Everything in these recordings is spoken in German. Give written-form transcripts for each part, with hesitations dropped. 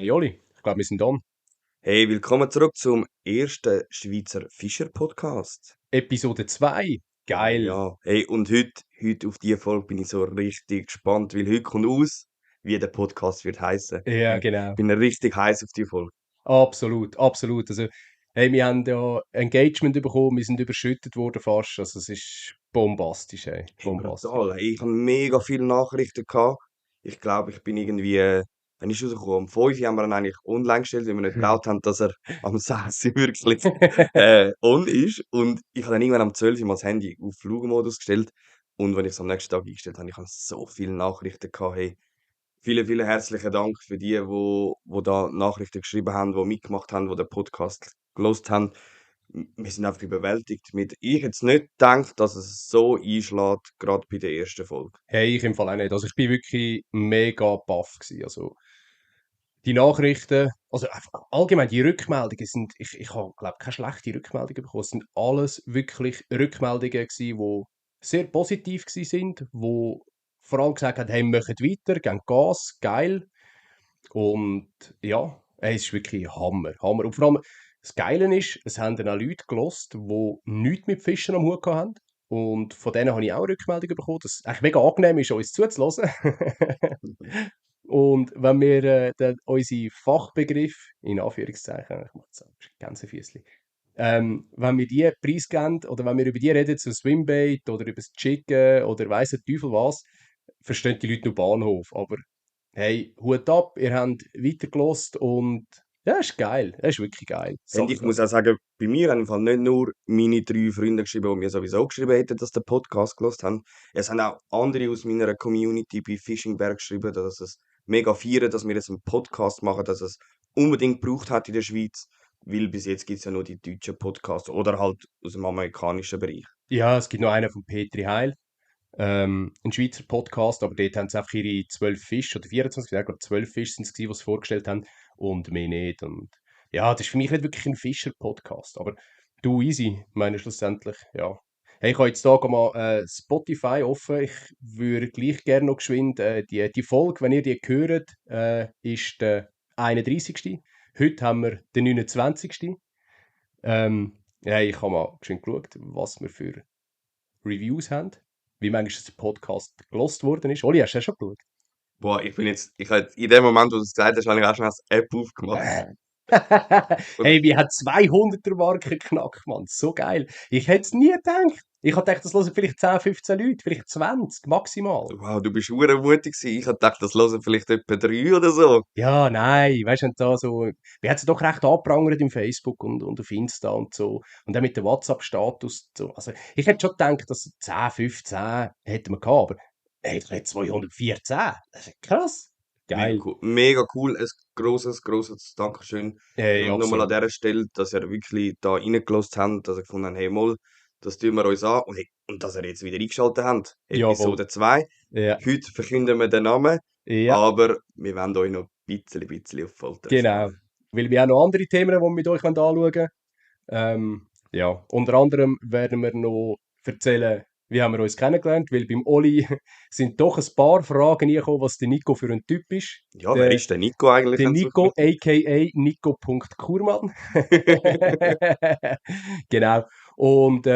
Hey Oli, ich glaube, wir sind on. Hey, willkommen zurück zum ersten Schweizer Fischer-Podcast. Episode 2. Oh Geil. ja, hey, und heute auf die Folge bin ich so richtig gespannt, weil heute kommt aus, wie der Podcast wird heißen. Ja, genau. Bin richtig heiß auf die Folge. Absolut, absolut. Also, hey, wir haben ja Engagement bekommen, wir sind überschüttet worden fast. Also, es ist bombastisch, hey. Hey, Bombastisch. brutal. Hey, ich habe mega viele Nachrichten gehabt. Ich glaube, ich bin irgendwie, wann ist rausgekommen? Um 5 Uhr haben wir ihn eigentlich online gestellt, weil wir nicht getraut haben, dass er am 6 Uhr wirklich on ist. Und ich habe dann irgendwann am 12 Uhr mal das Handy auf Flugmodus gestellt. Und wenn ich es am nächsten Tag eingestellt habe, ich habe so viele Nachrichten gehabt. Hey, vielen, vielen herzlichen Dank für die, wo da Nachrichten geschrieben haben, die mitgemacht haben, die den Podcast gelost haben. Wir sind einfach überwältigt mit. Ich jetzt nicht gedacht, dass es so einschlägt, gerade bei der ersten Folge. Hey, ich im Fall auch nicht. Also, ich bin wirklich mega baff gewesen. Also, die Nachrichten, also einfach allgemein die Rückmeldungen sind, ich habe, glaube keine schlechte Rückmeldungen bekommen. Es sind alles wirklich Rückmeldungen gewesen, die sehr positiv gewesen sind, wo vor allem gesagt haben, hey, macht weiter, gebt Gas, geil. Und ja, es ist wirklich Hammer, Hammer. Und vor allem, das Geile ist, es haben dann auch Leute gelost, die nichts mit Fischen am Hut haben. Und von denen habe ich auch Rückmeldungen bekommen, dass es eigentlich mega angenehm ist, uns zuzuhören. Und wenn wir dann unsere Fachbegriffe, in Anführungszeichen, ich mache jetzt ein Gänsefüßchen, wenn wir die preisgeben oder wenn wir über die reden, so Swimbait oder über das Chicken oder weiss der Teufel was, verstehen die Leute nur Bahnhof. Aber hey, Hut ab, ihr habt weitergelost und ja, ist geil. Das ist wirklich geil. Und Sache ich dran. muss auch sagen, bei mir haben im Fall nicht nur meine 3 Freunde geschrieben, die mir sowieso geschrieben hätten, dass sie den Podcast gelost haben. Es haben auch andere aus meiner Community bei Fischingberg geschrieben, dass es mega feiern, dass wir jetzt einen Podcast machen, dass es unbedingt gebraucht hat in der Schweiz, weil bis jetzt gibt es ja nur die deutschen Podcasts oder halt aus dem amerikanischen Bereich. Ja, es gibt noch einen von Petri Heil. Ein Schweizer Podcast, aber dort haben sie einfach ihre 12 Fische oder 24, ja, ich glaube 12 Fische sind es, gewesen, die sie vorgestellt haben und mehr nicht. Und ja, das ist für mich nicht wirklich ein Fischer-Podcast, aber du, easy, meine schlussendlich, ja. Hey, ich habe jetzt hier mal Spotify offen. Ich würde gleich gerne noch geschwind die Folge, wenn ihr die hört, ist der 31. Heute haben wir den 29. Ja, ich habe mal geschwind geschaut, was wir für Reviews haben, wie manchmal der Podcast gelost worden ist. Oli, hast du das schon geschaut? Boah, ich habe in dem Moment, wo du es gesagt hast, habe ich auch schon als App aufgemacht. Und Hey, wir haben 200er Marke geknackt, Mann. So geil. Ich hätte es nie gedacht. Ich hätte gedacht, das hören vielleicht 10, 15 Leute, vielleicht 20 maximal. wow, du bist hure mutig gewesen. Ich habe gedacht, das hören vielleicht etwa 3 oder so. Ja, nein, weißt du, und da so, wir haben es doch recht angeprangert im Facebook und auf Insta und so. Und dann mit dem WhatsApp-Status. So. Also, ich hätte schon gedacht, dass 10, 15 hätten wir gehabt, aber hey, ich hätte 214. Das ist krass. Geil. Mega cool, ein grosses Dankeschön. Nochmal an Absolut. dieser Stelle, dass ihr wirklich da reingelassen habt, dass ihr gefunden habt, hey, mal, das tun wir uns an. Und, hey, und dass ihr jetzt wieder eingeschaltet habt. Jawohl. Episode 2. Ja. Heute verkünden wir den Namen, Ja, aber wir wollen euch noch bisschen auf Folter genau. spannen. Weil wir haben noch andere Themen, die wir mit euch anschauen wollen. Ja, unter anderem werden wir noch erzählen, wie haben wir uns kennengelernt, weil beim Oli sind doch ein paar Fragen gekommen, was der Nico für ein Typ ist. Ja, wer Der, ist der Nico eigentlich, der wenn es Nico, a.k.a. Nico.Kurmann. Genau. Und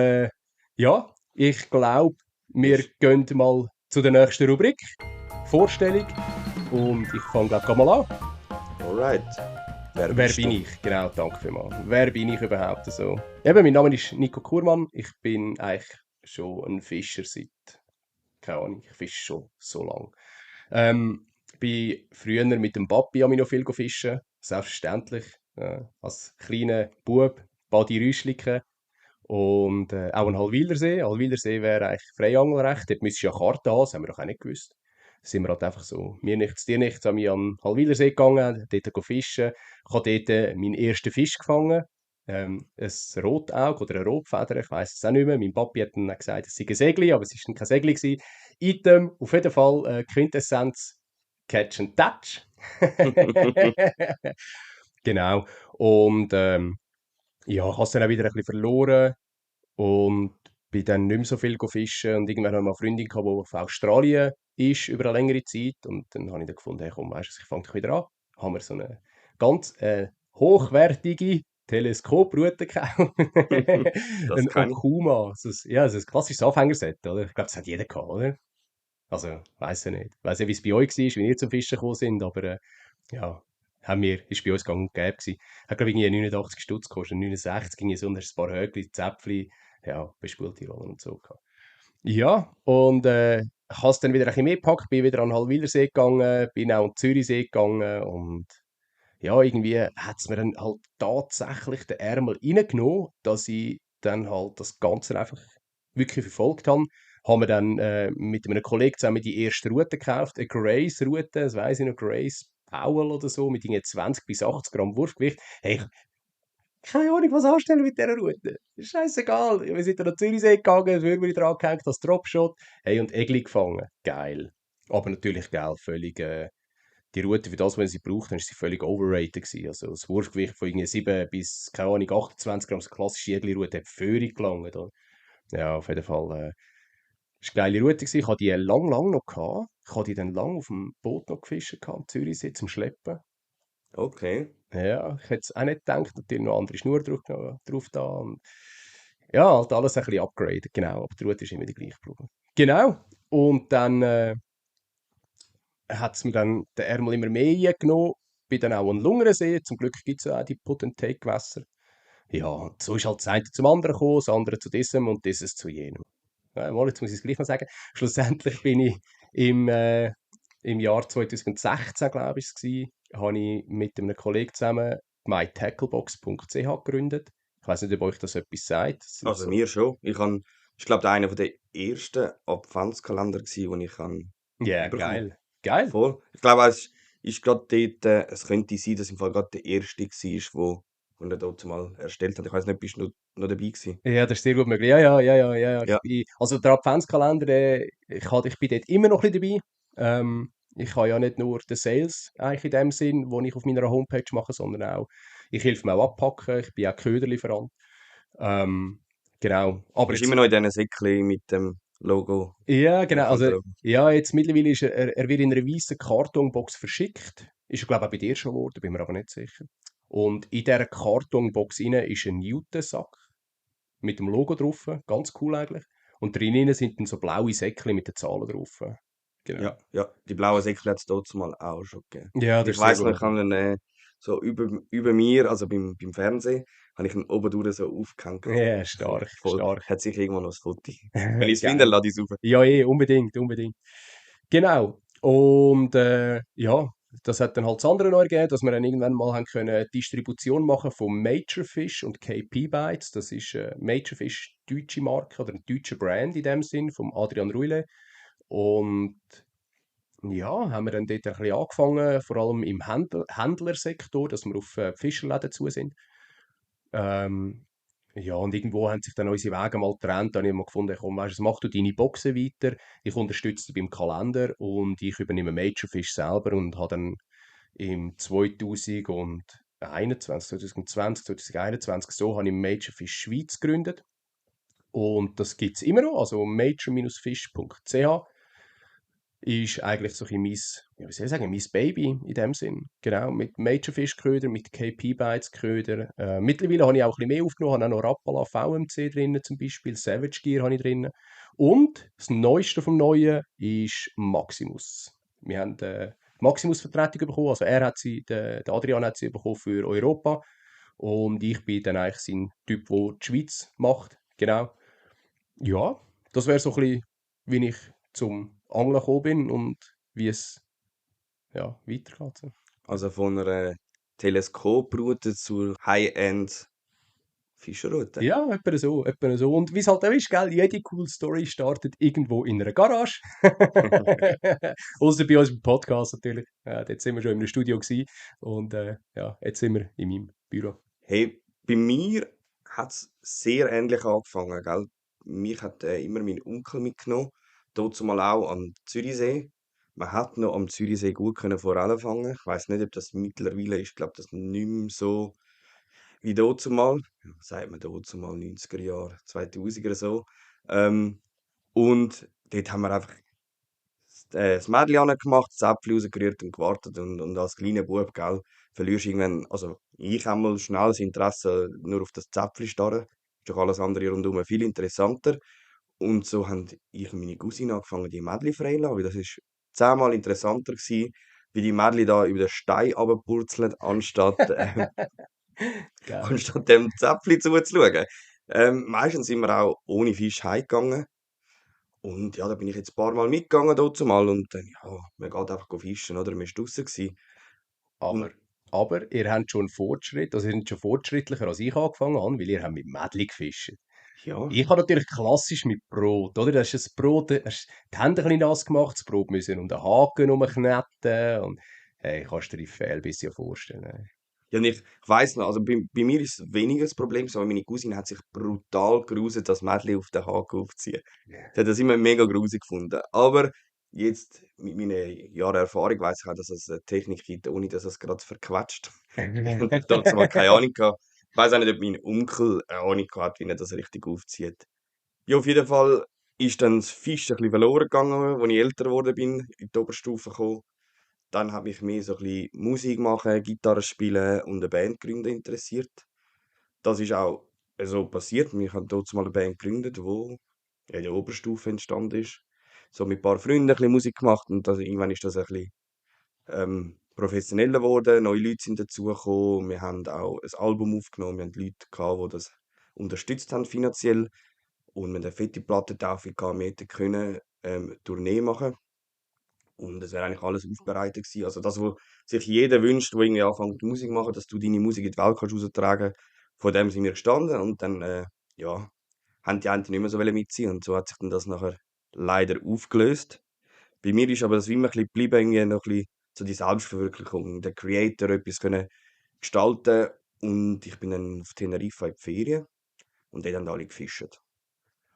ja, ich glaube, wir Ist. gehen mal zu der nächsten Rubrik. Vorstellung. Und ich fange gleich mal an. Alright. Wer Wer bist bin du? ich? Genau, danke vielmals. Wer bin ich überhaupt so? Eben, mein Name ist Nico Kurmann. Ich bin eigentlich schon ein Fischer seit, keine Ahnung, ich fische schon so lange. Bin früher mit dem Papi noch viel fischen, selbstverständlich. Als kleiner Bub, Badi Rüschliken und auch ein Halwilersee. Halwilersee wäre eigentlich Freiangelrecht. Dort müsstest du ja Karte haben, das haben wir doch auch nicht gewusst. Da sind wir halt einfach so, mir nichts, dir nichts, sind wir an den Halwilersee gegangen, dort fischen. Ich habe dort meinen ersten Fisch gefangen. Ein Rotauge oder eine Rotfeder, ich weiß es auch nicht mehr. Mein Papi hat dann gesagt, es sei ein Segli, aber es war kein Segli gewesen. Item, auf jeden Fall Quintessenz, Catch and Touch. Genau. Und ja, ich habe es dann auch wieder ein bisschen verloren und bin dann nicht mehr so viel fischen. Und irgendwann habe ich mal eine Freundin gehabt, die auf Australien ist über eine längere Zeit. Und dann habe ich dann gefunden, hey, komm, weißt du, ich fange doch wieder an. Haben wir so eine ganz hochwertige Teleskoproute gekauft. Das Ein kann ich. Okuma. Ja, so ein klassisches Anfängerset, oder? Ich glaube, das hat jeder gehabt, oder? Also, weiß ich nicht. Weiß nicht, wie es bei euch war, wie ihr zum Fischen gekommen sind, aber ja, ist bei uns gang und gäbe gewesen. Hat, glaube ich, irgendwie 89 Stutz gekostet, 69, irgendwie so, und hast ein paar Höckli, Zäpfli, ja, bespulte Rollen und so gehabt. Ja, und ich habe es dann wieder ein bisschen mehr gepackt, bin wieder an den Hallwilersee gegangen, bin auch an den Zürichsee gegangen und ja, irgendwie hat es mir dann halt tatsächlich den Ärmel reingenommen, dass ich dann halt das Ganze einfach wirklich verfolgt habe. Haben wir dann mit einem Kollegen zusammen die erste Route gekauft, eine Grace-Route, das weiss ich noch, Grace Powell oder so, mit irgendwie 20 bis 80 Gramm Wurfgewicht. Hey, keine Ahnung, was anstellen mit dieser Route. Ist scheißegal. Wir sind dann nach Zürichsee gegangen, das Würmeli dran gehängt, das Dropshot. Hey, und Egli gefangen. Geil. Aber natürlich, geil, völlig, die Route für das, was sie braucht, dann ist sie völlig overrated gewesen. Also das Wurfgewicht von irgendwie 7 bis, keine Ahnung, 28 Gramm, so klassische Egli-Route, hat völlig gelangt. Oder? Ja, auf jeden Fall, ist eine geile Route gewesen. Ich hatte die lang noch gehabt. Ich habe die dann lang auf dem Boot noch gefischt gehabt, am Zürichsee zum Schleppen. Okay. Ja, ich hätte es auch nicht gedacht, natürlich noch andere Schnur drauf da. Und ja, halt alles ein bisschen upgraden, genau. Aber die Route ist immer die gleiche geblieben. Genau. Und dann hat es mir dann den Ärmel immer mehr genommen. Bin dann auch an Lungersee. Zum Glück gibt es ja auch die Potentate-Gewässer. Ja, und so ist halt das eine zum anderen gekommen, das andere zu diesem und dieses zu jenem. Ja, mal, jetzt muss ich es gleich noch sagen. Schlussendlich bin ich im, äh, im Jahr 2016, glaube ich, habe ich mit einem Kollegen zusammen mytacklebox.ch gegründet. Ich weiß nicht, ob euch das etwas sagt. Das sind Also so, mir schon. Ich glaube, der einer der ersten Adventskalender gsi, den ich ja, bekommen. geil. Geil. Voll. Ich glaube, es ist gerade dort, es könnte sein, dass im Fall gerade der erste war, wo er dort mal erstellt hat. Ich weiß nicht, bist du noch dabei gewesen? Ja, das ist sehr gut möglich. Ja, ja, ja, ja, ja. Ja. Also der Adventskalender, ich bin dort immer noch ein bisschen dabei. Ich habe ja nicht nur den Sales eigentlich in dem Sinn, wo ich auf meiner Homepage mache, sondern auch, ich helfe mir auch abpacken, ich bin auch Köderlieferant. Ähm, genau. Aber Ist jetzt, immer noch in diesen Säckchen mit dem Logo ja, vom genau. Also, Kanton. ja, jetzt mittlerweile ist er wird in einer weißen Kartonbox verschickt. Ist er, glaube ich, auch bei dir schon geworden, bin mir aber nicht sicher. Und in dieser Kartonbox rein ist ein Newtonsack mit dem Logo drauf, ganz cool eigentlich. Und drinnen sind dann so blaue Säckchen mit den Zahlen drauf. Genau. Ja, ja. Die blauen Säckchen hat es dort mal auch schon gegeben. Ja, Und das ich ist sehr weiss gut noch, ich möglich. habe ihn so über mir, also beim Fernsehen, habe ich ihn oben durch so aufgehängt. Ja, stark, Voll. stark. Hat sich irgendwo noch ein Foto. Wenn ich es finde, Geil. lade ich es rauf. Ja, eh, unbedingt, unbedingt. Genau. Und ja, das hat dann halt das andere noch ergeben, dass wir dann irgendwann mal haben können Distribution machen von Majorfish und KP Bites. Das ist Majorfish deutsche Marke oder ein deutscher Brand in dem Sinn, vom Adrian Ruile. Und ja, haben wir dann dort ein bisschen angefangen, vor allem im Händlersektor, dass wir auf Fischerläden zu sind. Ähm, ja, und irgendwo haben sich dann unsere Wege mal getrennt. Dann habe ich mal gefunden, komm, weißt, du, mach du deine Boxen weiter, ich unterstütze dich beim Kalender und ich übernehme Majorfish selber und habe dann im 2020, 2021, so habe ich Majorfish Schweiz gegründet. Und das gibt es immer noch, also major-fish.ch ist eigentlich so ein bisschen mein, ja, wie soll ich sagen, mein Baby in dem Sinn. Genau, mit Majorfish-Köder, mit KP-Bites-Köder. Mittlerweile habe ich auch ein bisschen mehr aufgenommen, habe auch noch Rapala VMC drin, zum Beispiel Savage Gear habe ich drin. Und das Neueste vom Neuen ist Maximus. Wir haben Maximus-Vertretung bekommen, also der Adrian hat sie bekommen für Europa und ich bin dann eigentlich sein Typ, der die Schweiz macht. Genau. Ja, das wäre so ein bisschen, wie ich zum Angeln gekommen bin und wie es ja, weitergeht. So. Also von einer Teleskoproute zur High-End-Fischerroute. Ja, etwa so, etwa so. Und wie es halt auch ist, gell, jede coole Story startet irgendwo in einer Garage. Außer bei uns im Podcast natürlich. Dort sind wir schon im Studio gewesen. Und ja, jetzt sind wir in meinem Büro. Hey, bei mir hat es sehr ähnlich angefangen, gell? Mich hat immer mein Onkel mitgenommen, dort mal auch am Zürichsee. Man hat noch am Zürichsee gut können Forellen fangen. Ich weiß nicht, ob das mittlerweile ist. Ich glaube, das nicht mehr so wie dort mal. Sagt man dort mal 90er Jahre, 2000er so. Und dort haben wir einfach das Mädchen gemacht, das Äpfel rausgerührt und gewartet. Und als kleiner Bub, gell, verlierst irgendwann, also ich habe mal schnell das Interesse nur auf das Zäpfchen starren. Ist doch alles andere rundherum viel interessanter. Und so haben ich und meine Cousine angefangen, die Mädchen freilassen, weil das ist 10-mal interessanter gewesen, wie die Mädchen da über den Stein runterpurzeln, Geil. anstatt dem Zäpfchen zuzuschauen. Meistens sind wir auch ohne Fisch heimgegangen. Und ja, da bin ich jetzt ein paar Mal mitgegangen dazumal und dann, ja, man geht einfach go fischen, oder? Man war draussen gewesen. Aber, Und aber ihr habt schon einen Fortschritt, also ihr seid schon fortschrittlicher als ich angefangen habe, weil ihr habt mit Mädchen gefischt. ja, Ich habe natürlich klassisch mit Brot, oder? Das ist das Brot, hast die Hände ein bisschen nass gemacht, das Brot müssen um den Haken herumkneten und hey, kannst du dir die Fehl ein bisschen vorstellen. ja, und ich weiss noch, also bei mir ist es weniger das Problem, aber meine Cousine hat sich brutal gruselt, das Mädchen auf den Haken aufziehen. Sie hat das immer mega grusig gefunden. Aber jetzt mit meinen Jahren Erfahrung weiss ich auch, dass es eine Technik gibt, ohne dass es gerade verquetscht. Und ich dachte mal keine Ahnung gehabt. Ich weiss auch nicht, ob mein Onkel eine Ahnung hat, wie er das richtig aufzieht. Ja, auf jeden Fall ist dann das Fisch ein bisschen verloren gegangen, als ich älter geworden bin, in die Oberstufe gekommen. Dann hat mich mehr so ein bisschen Musik machen, Gitarre spielen und eine Band gründen interessiert. Das ist auch so passiert. Wir haben dort mal eine Band gegründet, die in der Oberstufe entstanden ist. So mit ein paar Freunden ein bisschen Musik gemacht und das, irgendwann ist das ein bisschen professioneller geworden. Neue Leute sind dazugekommen. Wir haben auch ein Album aufgenommen. Wir haben Leute gehabt, die das unterstützt haben finanziell. Und wir haben eine fette Plattentaufe gehabt. Wir hätten können Tournee machen. Und es wäre eigentlich alles aufbereitet gewesen. Also das, was sich jeder wünscht, der irgendwie anfängt Musik zu machen, dass du deine Musik in die Welt kannst raustragen. Von dem sind wir gestanden und dann, ja, haben die einen nicht mehr so mitziehen und so hat sich dann das nachher leider aufgelöst. Bei mir ist aber das immer ein bisschen geblieben, irgendwie noch ein bisschen so die Selbstverwirklichung, der Creator etwas können gestalten und ich bin dann auf Teneriffa in die Ferien und dort haben alle gefischt.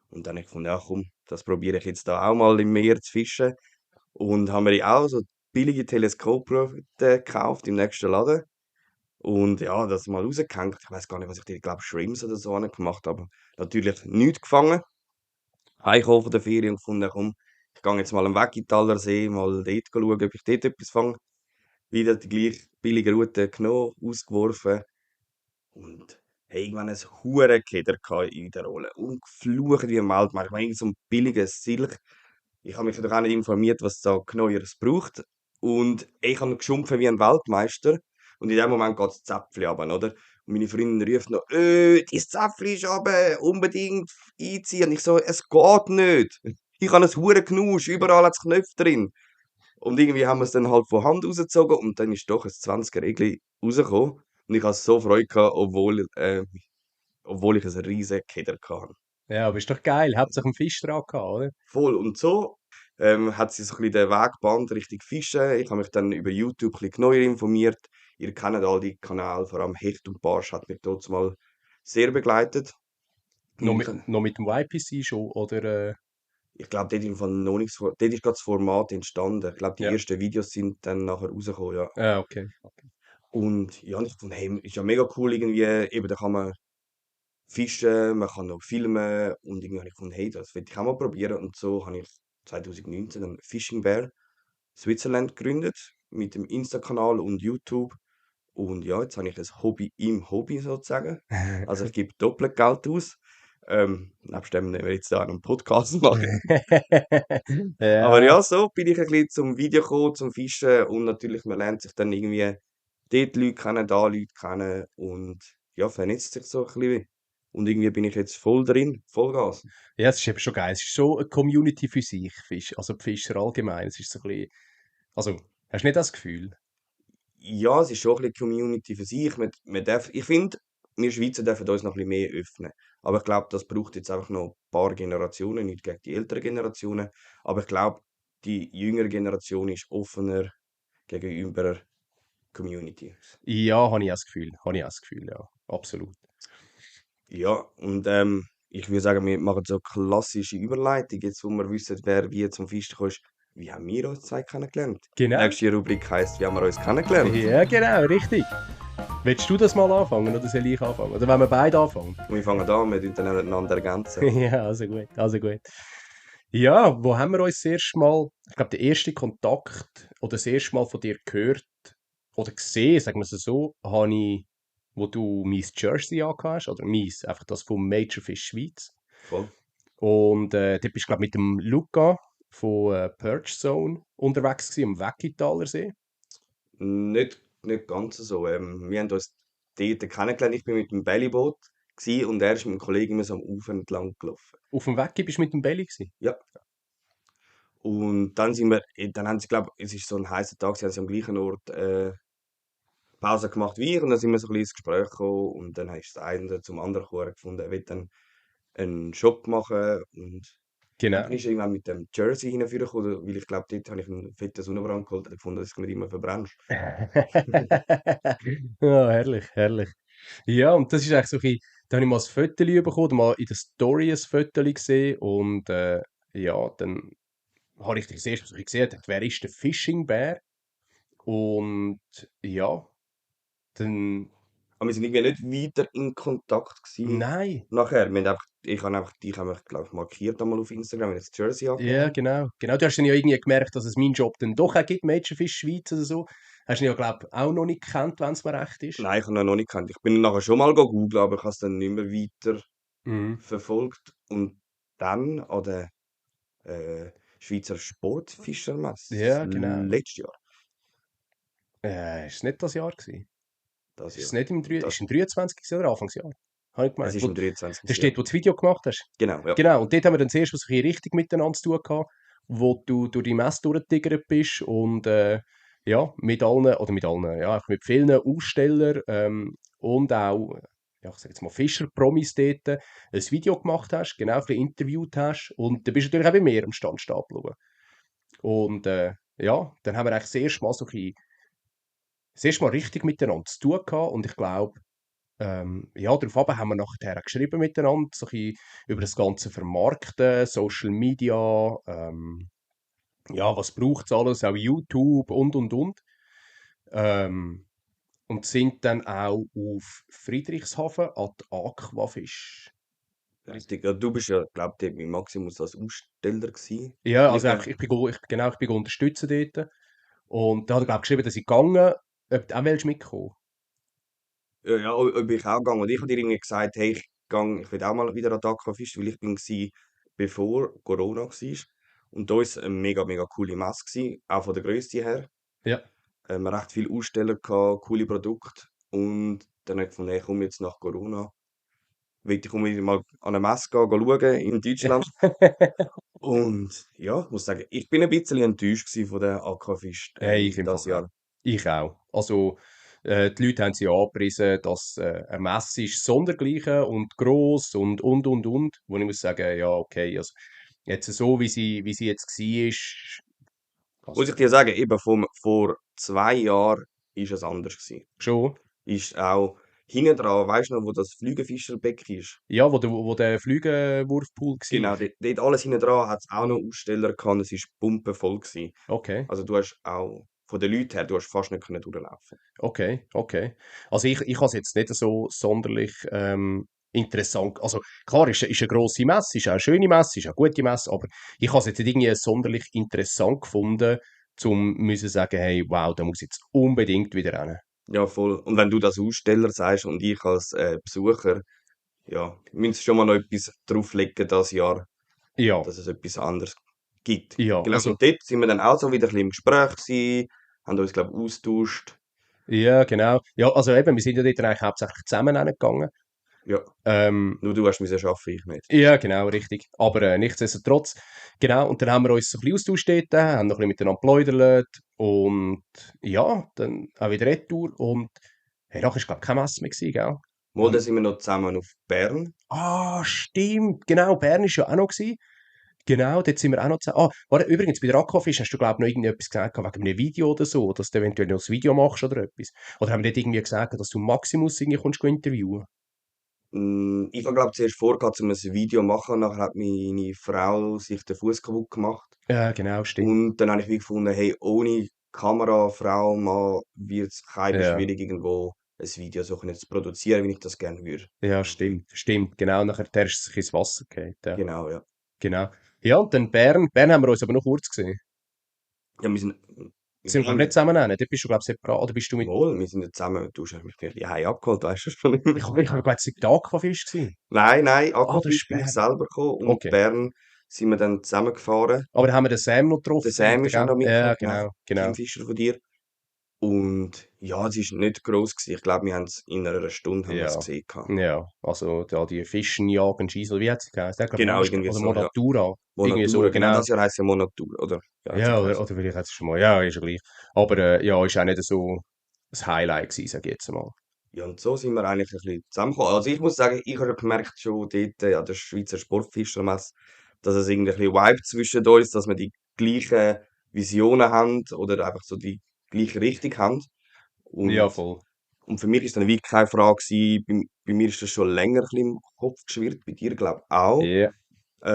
Und dann habe ich gefunden, ja komm, das probiere ich jetzt da auch mal im Meer zu fischen. Und haben wir auch so billige Teleskopröhren gekauft im nächsten Laden. Und ja, das mal rausgehängt. Ich weiß gar nicht, was ich dir, glaube Shrimps oder so gemacht habe. Natürlich nichts gefangen. Heimgekommen von der Ferien und gefunden, komm, ich gehe jetzt mal am Weggitaler See, mal dort schauen, ob ich dort etwas fange. Wieder die gleiche billige Route genommen, ausgeworfen. Und hey, irgendwann ein Hurenkäder in der Rolle. Und geflucht wie ein Waldmann. Ich meine, irgend so ein billiges Silch. Ich habe mich doch auch nicht informiert, was da Neueres braucht. Und ich habe geschumpfen wie ein Weltmeister. Und in dem Moment geht das Zäpfchen runter, oder? Und meine Freundin ruft noch, dein Zäpfchen ist runter, unbedingt einziehen. Und ich so, es geht nicht. Ich habe ein hure Knusch, überall hat es Knöpfe drin. Und irgendwie haben wir es dann halt von Hand rausgezogen und dann ist doch ein 20er Egli rausgekommen. Und ich hatte so Freude gehabt, obwohl ich einen riesen Keder hatte. Ja, aber ist doch geil, hauptsächlich einen Fisch dran gehabt, oder? Voll. Und so hat sie so ein bisschen den Weg gebahnt Richtung Fischen. Ich habe mich dann über YouTube ein bisschen neuer informiert. Ihr kennt all die Kanäle, vor allem Hecht und Barsch hat mich dort mal sehr begleitet. Noch Und mit, noch mit dem YPC schon, oder? ich glaube, dort, im Fall noch nichts, dort ist gerade das Format entstanden. Ich glaube, die Ja. ersten Videos sind dann nachher rausgekommen, ja. Ah, okay. Und ja, und ich fand, hey, ist ja mega cool irgendwie, eben, da kann man fischen, man kann noch filmen und irgendwie habe ich gefunden, hey, das will ich auch mal probieren. Und so habe ich 2019 einen Fishing Bear Switzerland gegründet mit dem Insta-Kanal und YouTube. Und ja, jetzt habe ich ein Hobby im Hobby sozusagen. Also ich gebe doppelt Geld aus. Nebst dem nehmen wir jetzt da einen Podcast machen. Aber Ja, ja, so bin ich ein bisschen zum Video gekommen, zum Fischen und natürlich, man lernt sich dann irgendwie dort Leute kennen, da Leute kennen und ja, vernetzt sich so ein bisschen. Und irgendwie bin ich jetzt voll drin, Vollgas. ja, es ist eben schon geil. Es ist so eine Community für sich, Fisch, also die Fischer allgemein. Es ist so ein bisschen, also, hast du nicht das Gefühl? Ja, es ist schon ein bisschen Community für sich. Man darf, ich finde, wir Schweizer dürfen uns noch ein bisschen mehr öffnen. Aber ich glaube, das braucht jetzt einfach noch ein paar Generationen, nicht gegen die älteren Generationen. Aber ich glaube, die jüngere Generation ist offener gegenüber Communities. Ja, habe ich auch das Gefühl. Habe ich auch das Gefühl, ja. Absolut. Ja, und ich würde sagen, wir machen so eine klassische Überleitung, jetzt wo wir wissen, wer wie zum Fischen kommt. Wie haben wir uns zwei kennengelernt? Genau. Nächste Rubrik heisst, wie haben wir uns kennengelernt? Ja, genau, richtig. Willst du das mal anfangen oder soll ich anfangen? Oder wollen wir beide anfangen? Und wir fangen an, wir tun dann einander ergänzen. Ja, also gut, also gut. Ja, wo haben wir uns das erste Mal, ich glaube, der erste Kontakt oder das erste Mal von dir gehört, oder gesehen, sagen wir es so, habe ich, wo du mein Jersey angehabt hast, oder meins, einfach das vom Major Fish Schweiz. Voll. Und dort bist du, glaube ich, mit dem Luca von Purge Zone unterwegs gewesen, am Weckitaler See. Nicht ganz so. Wir haben uns dort kennengelernt. Ich bin mit dem Bellyboot gsi und er ist mit einem Kollegen immer so am Ufer entlang gelaufen. Auf dem Wecki bist du mit dem Belly gewesen. Ja. Und dann sind wir, dann haben sie, glaube es ist so ein heißer Tag, sie haben sie am gleichen Ort Pause gemacht wie ich und dann sind wir so ein bisschen ins Gespräch gekommen und dann ist das eine zum anderen gekommen, er hat gefunden, er will dann einen Shop machen und dann Genau. ist er irgendwann mit dem Jersey hingekommen, weil ich glaube, dort habe ich einen fetten Sonnenbrand geholt und gefunden, dass ich nicht immer verbrennst. Ja, herrlich, herrlich. Ja, und das ist eigentlich so ein bisschen, da habe ich mal ein Foto bekommen, mal in der Story ein Foto gesehen und ja, dann habe ich das erste, was ich gesehen habe, wer ist der Fishing Bear? Und ja, dann, Aber wir sind irgendwie nicht weiter in Kontakt gewesen nein, nachher. Wir haben einfach, ich habe einfach dich einfach, glaube ich, markiert einmal auf Instagram, wenn ich das Jersey ja, angehabt genau. Genau, du hast dann ja irgendwie gemerkt, dass es meinen Job dann doch auch gibt, Major Fish Schweiz oder so. Hast du ihn ja, glaube ich, auch noch nicht gekannt, wenn es mir recht ist. Nein, ich habe ihn noch nicht gekannt. Ich bin nachher schon mal googeln, aber ich habe es dann nicht mehr weiter Mhm. verfolgt. Und dann an der Schweizer Sportfischermesse Ja, genau. letztes Jahr, Ist es nicht das Jahr gewesen? das Ist es Jahr. nicht ist Das, es im 23. gewesen oder Anfangsjahr? Habe ich es gemeint. ist im 23. Da Jahr. steht, wo du das Video gemacht hast. Genau, ja. Genau, und dort haben wir dann zuerst was ein bisschen richtig miteinander zu tun gehabt, wo du durch die Messe durchgetigert bist und ja, mit allen, ja, einfach mit vielen Ausstellern und auch, ja, ich sage jetzt mal Fischer-Promis dort ein Video gemacht hast, genau, ein bisschen interviewt hast und dann bist du natürlich auch bei mir am Stand stehen geblieben. Und ja, dann haben wir eigentlich das erste Mal so ein bisschen, das erste Mal richtig miteinander zu tun gehabt und ich glaube, ja, darauf haben wir nachher auch geschrieben miteinander, so ein bisschen über das ganze Vermarkten, Social Media, ja, was braucht es alles, auch YouTube und. Ähm, und sind dann auch auf Friedrichshafen an die Aquafisch. Richtig. Ja, du bist ja, glaube ich, dort mit Maximus als Aussteller gewesen. Ja, Weil ich also einfach, bin, genau, ich bin unterstützen dort. Und da hat er, glaube ich, geschrieben, dass ich gegangen, ob du auch willst mitkommen. ja, ob ich auch gegangen. Und ich habe dir irgendwie gesagt, hey, ich will auch mal wieder an die Aquafische, weil ich bin gsi, bevor Corona war. Und da war es eine mega, mega coole Messe, gewesen, auch von der Größe her. Ja. Recht viele Aussteller gehabt, coole Produkte. Und dann habe ich gefunden, hey, komm jetzt nach Corona, will ich unbedingt mal an eine Messe gehen, schauen in Deutschland. Und ja, ich muss sagen, ich bin ein bisschen enttäuscht gewesen von der Aquafish Hey, ich im das Fall auch. Jahr. Ich auch. Also, die Leute haben sie ja angepriesen, dass eine Messe ist sondergleichen und gross und. Wo ich muss sagen, ja, okay, also jetzt so, wie sie jetzt war, Muss also ich dir sagen, eben vor 2 Jahren ist es anders gewesen. schon. Ist auch hinten dran, weißt du noch, wo das Flügelfischerbecken ist? Ja, wo der Flügelwurfpool Genau, war. dort alles hinten dran hat es auch noch Aussteller gehabt, es war pumpenvoll gewesen. Okay, Also du hast auch, von den Leuten her, du hast fast nicht können durchlaufen. okay, okay. Also ich habe es jetzt nicht so sonderlich interessant. Also klar, ist eine grosse Messe, ist auch eine schöne Messe, ist auch eine gute Messe, aber ich habe es jetzt nicht irgendwie sonderlich interessant gefunden, zum müssen sagen, hey, wow, da muss ich jetzt unbedingt wieder rein. Ja, voll. Und wenn du das Aussteller sagst und ich als Besucher, ja, müssen wir schon mal noch etwas drauflegen das Jahr, Ja, dass es etwas anderes gibt. ja, Genau, also, und dort sind wir dann auch so wieder ein bisschen im Gespräch gewesen, haben uns, glaube ich, austauscht. ja, genau. Ja, also eben, wir sind ja dort eigentlich hauptsächlich zusammen gegangen. Ja, Ähm, nur du hast müssen arbeiten, ich nicht. Ja, genau, richtig. Aber nichtsdestotrotz, genau, und dann haben wir uns so ein bisschen austauscht dort, haben noch ein bisschen miteinander geplaudert und ja, dann auch wieder retour und hey, nachher war, glaube ich, kein Mess mehr gewesen, gell? Mal, dann sind wir noch zusammen auf Bern. Stimmt, genau, Bern war ja auch noch gewesen. Genau, dort sind wir auch noch zusammen. Warte, übrigens, bei der Aquafish hast du, glaube ich, noch irgendetwas gesagt wegen einem Video oder so, dass du eventuell noch ein Video machst oder etwas. Oder haben wir dort irgendwie gesagt, dass du Maximus irgendwie kommst interviewen? Ich habe, glaube ich, zuerst vorgehabt, um ein Video zu machen. Nachher hat meine Frau sich den Fuß kaputt gemacht. Ja, genau, stimmt. Und dann habe ich wie gefunden, hey, ohne Kamera, Frau, Mann, wird es Ja. schwierig, irgendwo ein Video so zu produzieren, wie ich das gerne würde. Ja, stimmt, stimmt. Genau, nachher der ist sich ins Wasser gefallen. Ja, Genau, ja. genau. Ja, und dann Bern. Bern haben wir uns aber noch kurz gesehen. Ja, wir sind Sind wir nicht zusammen nennen? Dort bist du, glaube ich, separat. Oder bist du mit... Wohl, wir sind ja zusammen, du hast mich wirklich heim abgeholt, weißt du schon. Ich glaube, es war der Aquafisch gewesen. Nein, Ah, das Aquafisch ist bin ich Bern. selber gekommen und Okay. Bern sind wir dann zusammengefahren. Aber da haben wir den Sam noch Der getroffen, Sam ist auch gell? noch Ja, mitgekommen, genau. genau. Teamfischer von dir. Und ja, es war nicht gross gewesen. Ich glaube, wir haben es in einer Stunde haben wir es Ja. gesehen. Gehabt. Ja, also da die Fischen jagen, Schießen, wie hat sie geheißen? Ich glaube, Genau, irgendwie oder so, ja. Monatura. Irgendwie Monatura, so, genau, genau. das Jahr heisst ja Monatura, oder? Ja, hat's ja Ja, geheißen. oder vielleicht hat es schon mal. Ja, ist ja gleich. Aber ja, ist auch nicht so ein Highlight gewesen, sag ich jetzt mal. Ja, und so sind wir eigentlich ein bisschen zusammengekommen. Also ich muss sagen, ich habe gemerkt schon dort an der Schweizer Sportfischermesse, dass es irgendwie ein bisschen Vibe zwischen uns, dass wir die gleichen Visionen haben oder einfach so die gleiche Richtung haben. Ja, Und, voll. und für mich ist dann wirklich keine Frage gewesen, bei mir ist das schon länger ein bisschen im Kopf geschwirrt, bei dir glaube ich auch, Ja.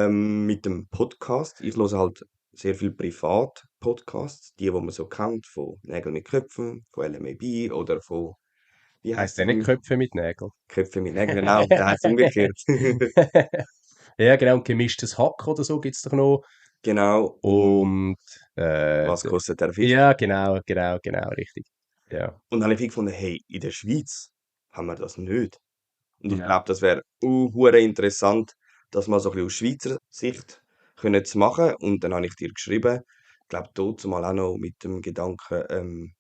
mit dem Podcast. Ich höre halt sehr viel Privat-Podcasts, die man so kennt, von Nägel mit Köpfen, von LMAB oder von, wie Heißt heißt der der nicht von Köpfe mit Nägeln? Köpfe mit Nägeln, genau, der heißt umgekehrt. Ja, genau. Und gemischtes Hack oder so gibt es doch noch. Genau, und Und äh, was d- kostet der Fisch? ja, genau, richtig. Ja. Und dann habe ich gefunden, hey, in der Schweiz haben wir das nicht. Und ich Ja. glaube, das wäre hure interessant, das mal so ein bisschen aus Schweizer Sicht können zu machen. Und dann habe ich dir geschrieben, ich glaube, dort mal auch noch mit dem Gedanken,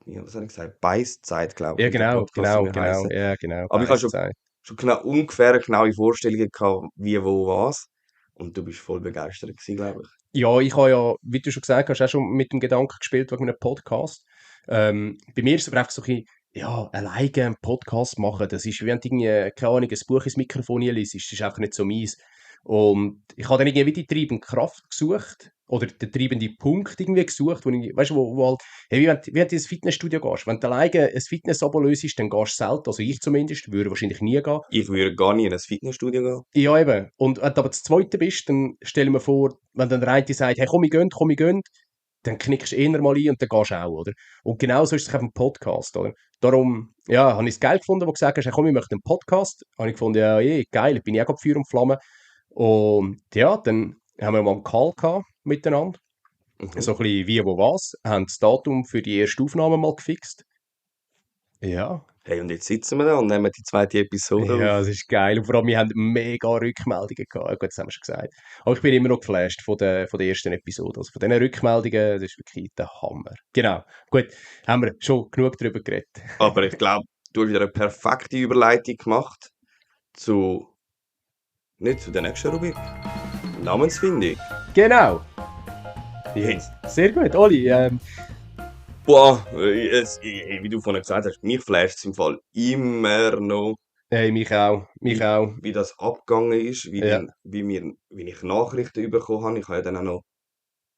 ja, was habe ich gesagt? Beißzeit, glaube ich, Ja, wird der Podcast genau, mir heißen. genau. Aber ich habe Beißzeit. schon genau ungefähr eine genaue Vorstellungen gehabt, wie, wo, was. Und du bist voll begeistert gewesen, glaube ich. Ja, ich habe ja, wie du schon gesagt hast, auch schon mit dem Gedanken gespielt wegen einem Podcast. Bei mir ist es aber einfach so ein bisschen, ja, alleine einen Podcast machen, das ist, wie wenn du irgendwie, keine Ahnung, ein Buch ins Mikrofon liest, das ist einfach nicht so meins. Und ich habe dann irgendwie die treibende Kraft gesucht, oder den treibenden Punkt irgendwie gesucht, wo ich, weißt du, wo halt, hey, wie wenn du ins Fitnessstudio gehst, wenn du alleine ein Fitness-Abo löst, dann gehst du selten, also ich zumindest, würde wahrscheinlich nie gehen. Ich würde gar nie in ein Fitnessstudio gehen. Ja, eben. Und wenn du aber das Zweite bist, dann stell mir vor, wenn dann der eine sagt, hey, komm, ich gehen, dann knickst du eher mal ein und dann gehst du auch, oder? Und genauso ist es auf dem Podcast, oder? Darum, ja, habe ich es geil gefunden, wo du gesagt hast, hey, komm, ich möchte einen Podcast. Habe ich gefunden, ja, geil, bin ich auch gerade Feuer und Flamme. Und ja, dann haben wir mal einen Call gehabt miteinander. Mhm. So ein bisschen wie, wo, was. Haben das Datum für die erste Aufnahme mal gefixt. Ja, Hey, und jetzt sitzen wir da und nehmen die zweite Episode ja, auf. es ist geil. Und vor allem, wir haben mega Rückmeldungen gehabt. Gut, das haben wir schon gesagt. Aber ich bin immer noch geflasht von der ersten Episode. Also von diesen Rückmeldungen, das ist wirklich der Hammer. Genau. Gut, haben wir schon genug darüber geredet. Aber ich glaube, du hast wieder eine perfekte Überleitung gemacht zu, nicht zu der nächsten Rubrik, Namensfindung. Genau. Hey, Yes. Sehr gut, Oli. boah, wie du vorhin gesagt hast, mich flasht es im Fall immer noch, Hey, mich auch. Mich wie, auch. wie das abgegangen ist, Ja. wie ich Nachrichten bekommen habe. Ich habe ja dann auch noch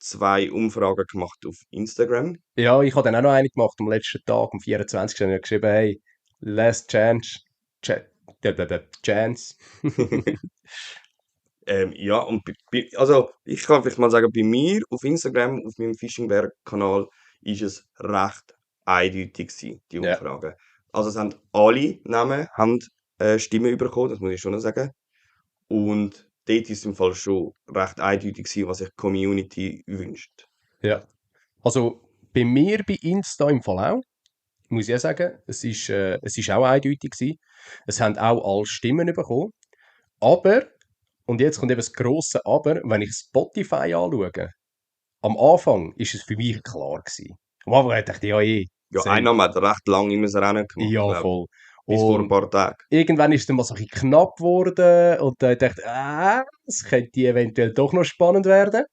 2 Umfragen gemacht auf Instagram. Ja, ich habe dann auch noch eine gemacht am letzten Tag, am 24. habe ich geschrieben, hey, last chance. Chance. Ja, und also ich kann vielleicht mal sagen, bei mir auf Instagram, auf meinem Fischingberg-Kanal, ist es recht eindeutig gewesen, die Ja. Umfrage. Also es haben alle Namen haben, Stimmen bekommen, das muss ich schon noch sagen. Und dort ist es im Fall schon recht eindeutig gewesen, was sich die Community wünscht. Ja. Also bei mir bei Insta im Fall auch. Muss ich auch sagen, es ist auch eindeutig gewesen. Es haben auch alle Stimmen bekommen. Aber, und jetzt kommt eben das grosse Aber, wenn ich Spotify anschaue, am Anfang ist es für mich klar gewesen. Am Anfang dachte ich, ja Ja, ein safe. Name hat recht lange immer das Rennen gemacht, Ja, glaube voll. ich. Bis vor ein Und paar Tagen. irgendwann ist es dann mal so ein bisschen knapp geworden und dann dachte ich, es könnte eventuell doch noch spannend werden.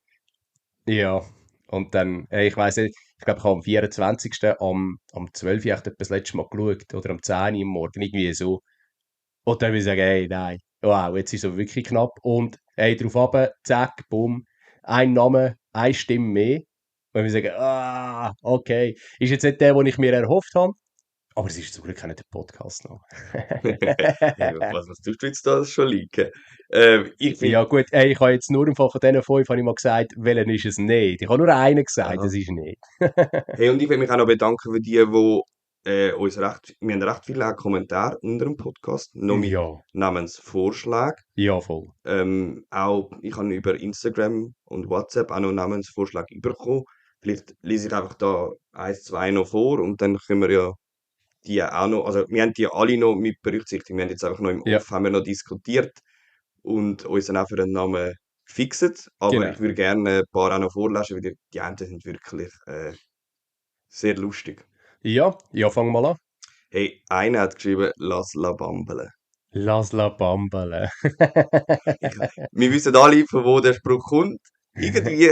Ja, und dann, ich weiss nicht, ich glaube, ich habe am 24. am 12. Uhr das letzte Mal geschaut, oder am 10. Uhr am Morgen, irgendwie so. Und dann würde ich sagen, hey, nein, wow, jetzt ist es wirklich knapp. Und hey, drauf runter, zack, bumm, ein Name, eine Stimme mehr. Und wir sagen, okay, ist jetzt nicht der, den ich mir erhofft habe, aber es ist zum Glück auch nicht der Podcast noch. Hey, was tust du jetzt da schon liegen? Ich Ja finde, gut, ey, ich habe jetzt nur im Fall von diesen 5 habe ich mal gesagt, welchen ist es nicht. Ich habe nur einen gesagt, aha. das ist nicht. Hey, und ich will mich auch noch bedanken für die, die wir haben recht viele Kommentare unter dem Podcast, noch mit Ja, Namensvorschlägen. ja, voll. Auch, ich habe über Instagram und WhatsApp auch noch Namensvorschläge bekommen. Vielleicht lese ich einfach da 1, 2 noch vor und dann können wir ja die auch noch, also wir haben die alle noch mit berücksichtigt. Wir haben jetzt einfach noch im Ja, Off haben wir noch diskutiert und uns dann auch für einen Namen gefixet. Aber genau. ich würde gerne ein paar auch noch vorlesen, weil die einen sind wirklich sehr lustig. Ja, fang mal an. Hey, einer hat geschrieben, lass la bambele. Lass la bambele. Ich, wir wissen alle, von wo der Spruch kommt.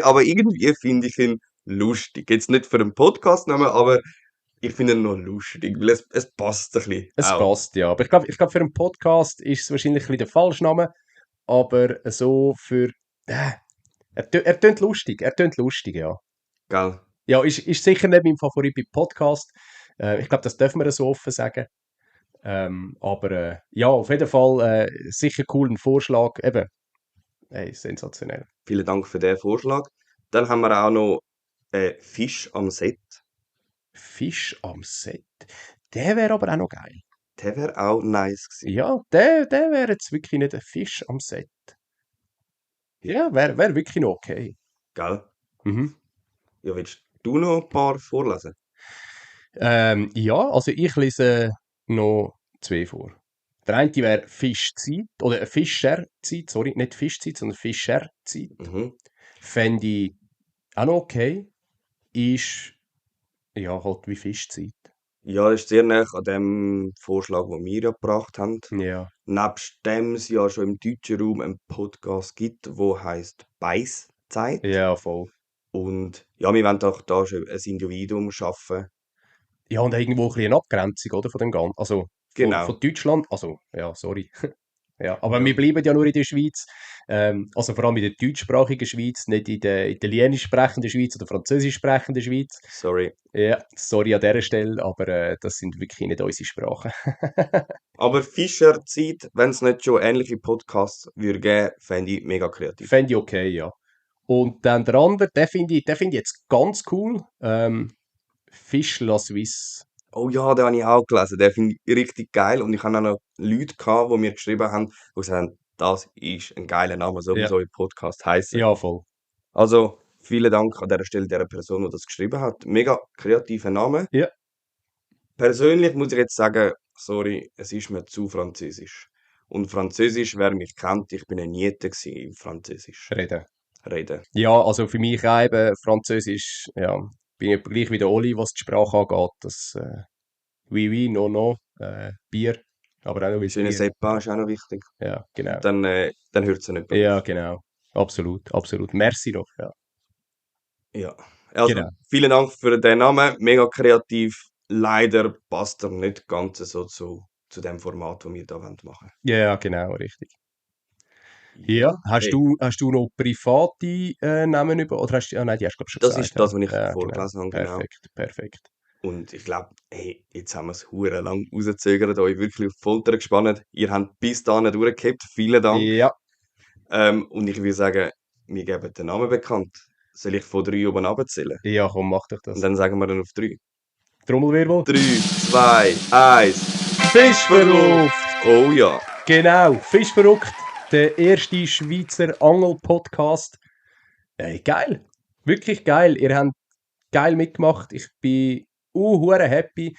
Aber irgendwie finde ich ihn lustig. Jetzt nicht für einen Podcast-Namen, aber ich finde ihn noch lustig, weil es passt ein bisschen Es auch. passt, ja. Aber ich glaub, für einen Podcast ist es wahrscheinlich ein bisschen der falsche Name. Aber so für. Er tönt lustig. Er tönt lustig, ja. Gell? Ja, ist sicher nicht mein Favorit bei Podcast. Ich glaube, das dürfen wir so offen sagen. Aber ja, auf jeden Fall sicher cool, ein Vorschlag. Eben, hey, sensationell. Vielen Dank für den Vorschlag. Dann haben wir auch noch Fisch am Set. Fisch am Set. Der wäre aber auch noch geil. Der wäre auch nice gewesen. Ja, der wäre jetzt wirklich nicht ein Fisch am Set. Ja, wär wirklich noch okay. Gell? Mhm. Ja, willst du noch ein paar vorlesen? Ja, also ich lese noch zwei vor. Der eine wäre Fischzeit, oder Fischerzeit, sorry, nicht Fischzeit, sondern Fischerzeit. Mhm. Fände ich auch noch okay. Ist, ja, halt wie Fischzeit. Ja, das ist sehr nah an dem Vorschlag, den wir ja gebracht haben. Ja. Nebst dem es ja schon im deutschen Raum einen Podcast gibt, der heisst Beißzeit. Ja, voll. Und ja, wir wollen doch da schon ein Individuum schaffen. Ja, und irgendwo ein bisschen eine Abgrenzung, oder, von dem Ganzen. Also, von Genau. Deutschland, also, ja, sorry. Ja, aber Ja. wir bleiben ja nur in der Schweiz. Also vor allem in der deutschsprachigen Schweiz, nicht in der italienisch sprechenden Schweiz oder französisch sprechenden Schweiz. Sorry. Ja, sorry an dieser Stelle, aber das sind wirklich nicht unsere Sprachen. Aber Fischerzeit, wenn es nicht schon ähnliche Podcasts würde geben, fände ich mega kreativ. Fände ich okay, ja. Und dann der andere, den find ich jetzt ganz cool. Fisch la Suisse. Oh ja, den habe ich auch gelesen. Den finde ich richtig geil. Und ich habe auch noch Leute gehabt, die mir geschrieben haben, die gesagt haben, das ist ein geiler Name, so wie Ja, so ein Podcast heißen. ja, voll. Also, vielen Dank an dieser Stelle der Person, die das geschrieben hat. Mega kreativer Name. Ja, Persönlich muss ich jetzt sagen, sorry, es ist mir zu französisch. Und Französisch, wer mich kennt, ich bin ein Niete im Französisch reden. reden. Ja, also für mich auch eben Französisch, ja, bin ich etwa gleich wie der Oli, was die Sprache angeht. Das oui, oui, no, no, Bier, aber auch noch ein Je ne Bier. sais pas ist auch noch wichtig. Ja, genau. Dann hört es ja nicht mehr Ja, auf. genau. Absolut, absolut. Merci doch, ja. Ja. Also, Genau. vielen Dank für den Namen. Mega kreativ. Leider passt er nicht ganz so zu dem Format, das wir da machen wollen. Ja, genau, richtig. Ja, hast Hey, du noch private Namen über, oder hast du, nein, die hast du, glaube ich, schon das gesagt, ist das, was ich ja, genau. vorgelesen habe, genau. Perfekt, perfekt. Und ich glaube, hey, jetzt haben wir es hure lang rausgezögert, euch wirklich auf die Folter gespannt. Ihr habt bis dahin durchgehabt. Vielen Dank. Ja, Und ich würde sagen, wir geben den Namen bekannt. Soll ich von 3 oben abzählen? ja, komm, mach doch Und das. dann sagen wir dann auf 3. Trommelwirbel. 3, 2, 1. Fischverrückt! Oh ja. Genau, Fischverrückt, der erste Schweizer Angel-Podcast. Geil, wirklich geil. Ihr habt geil mitgemacht. Ich bin hure happy,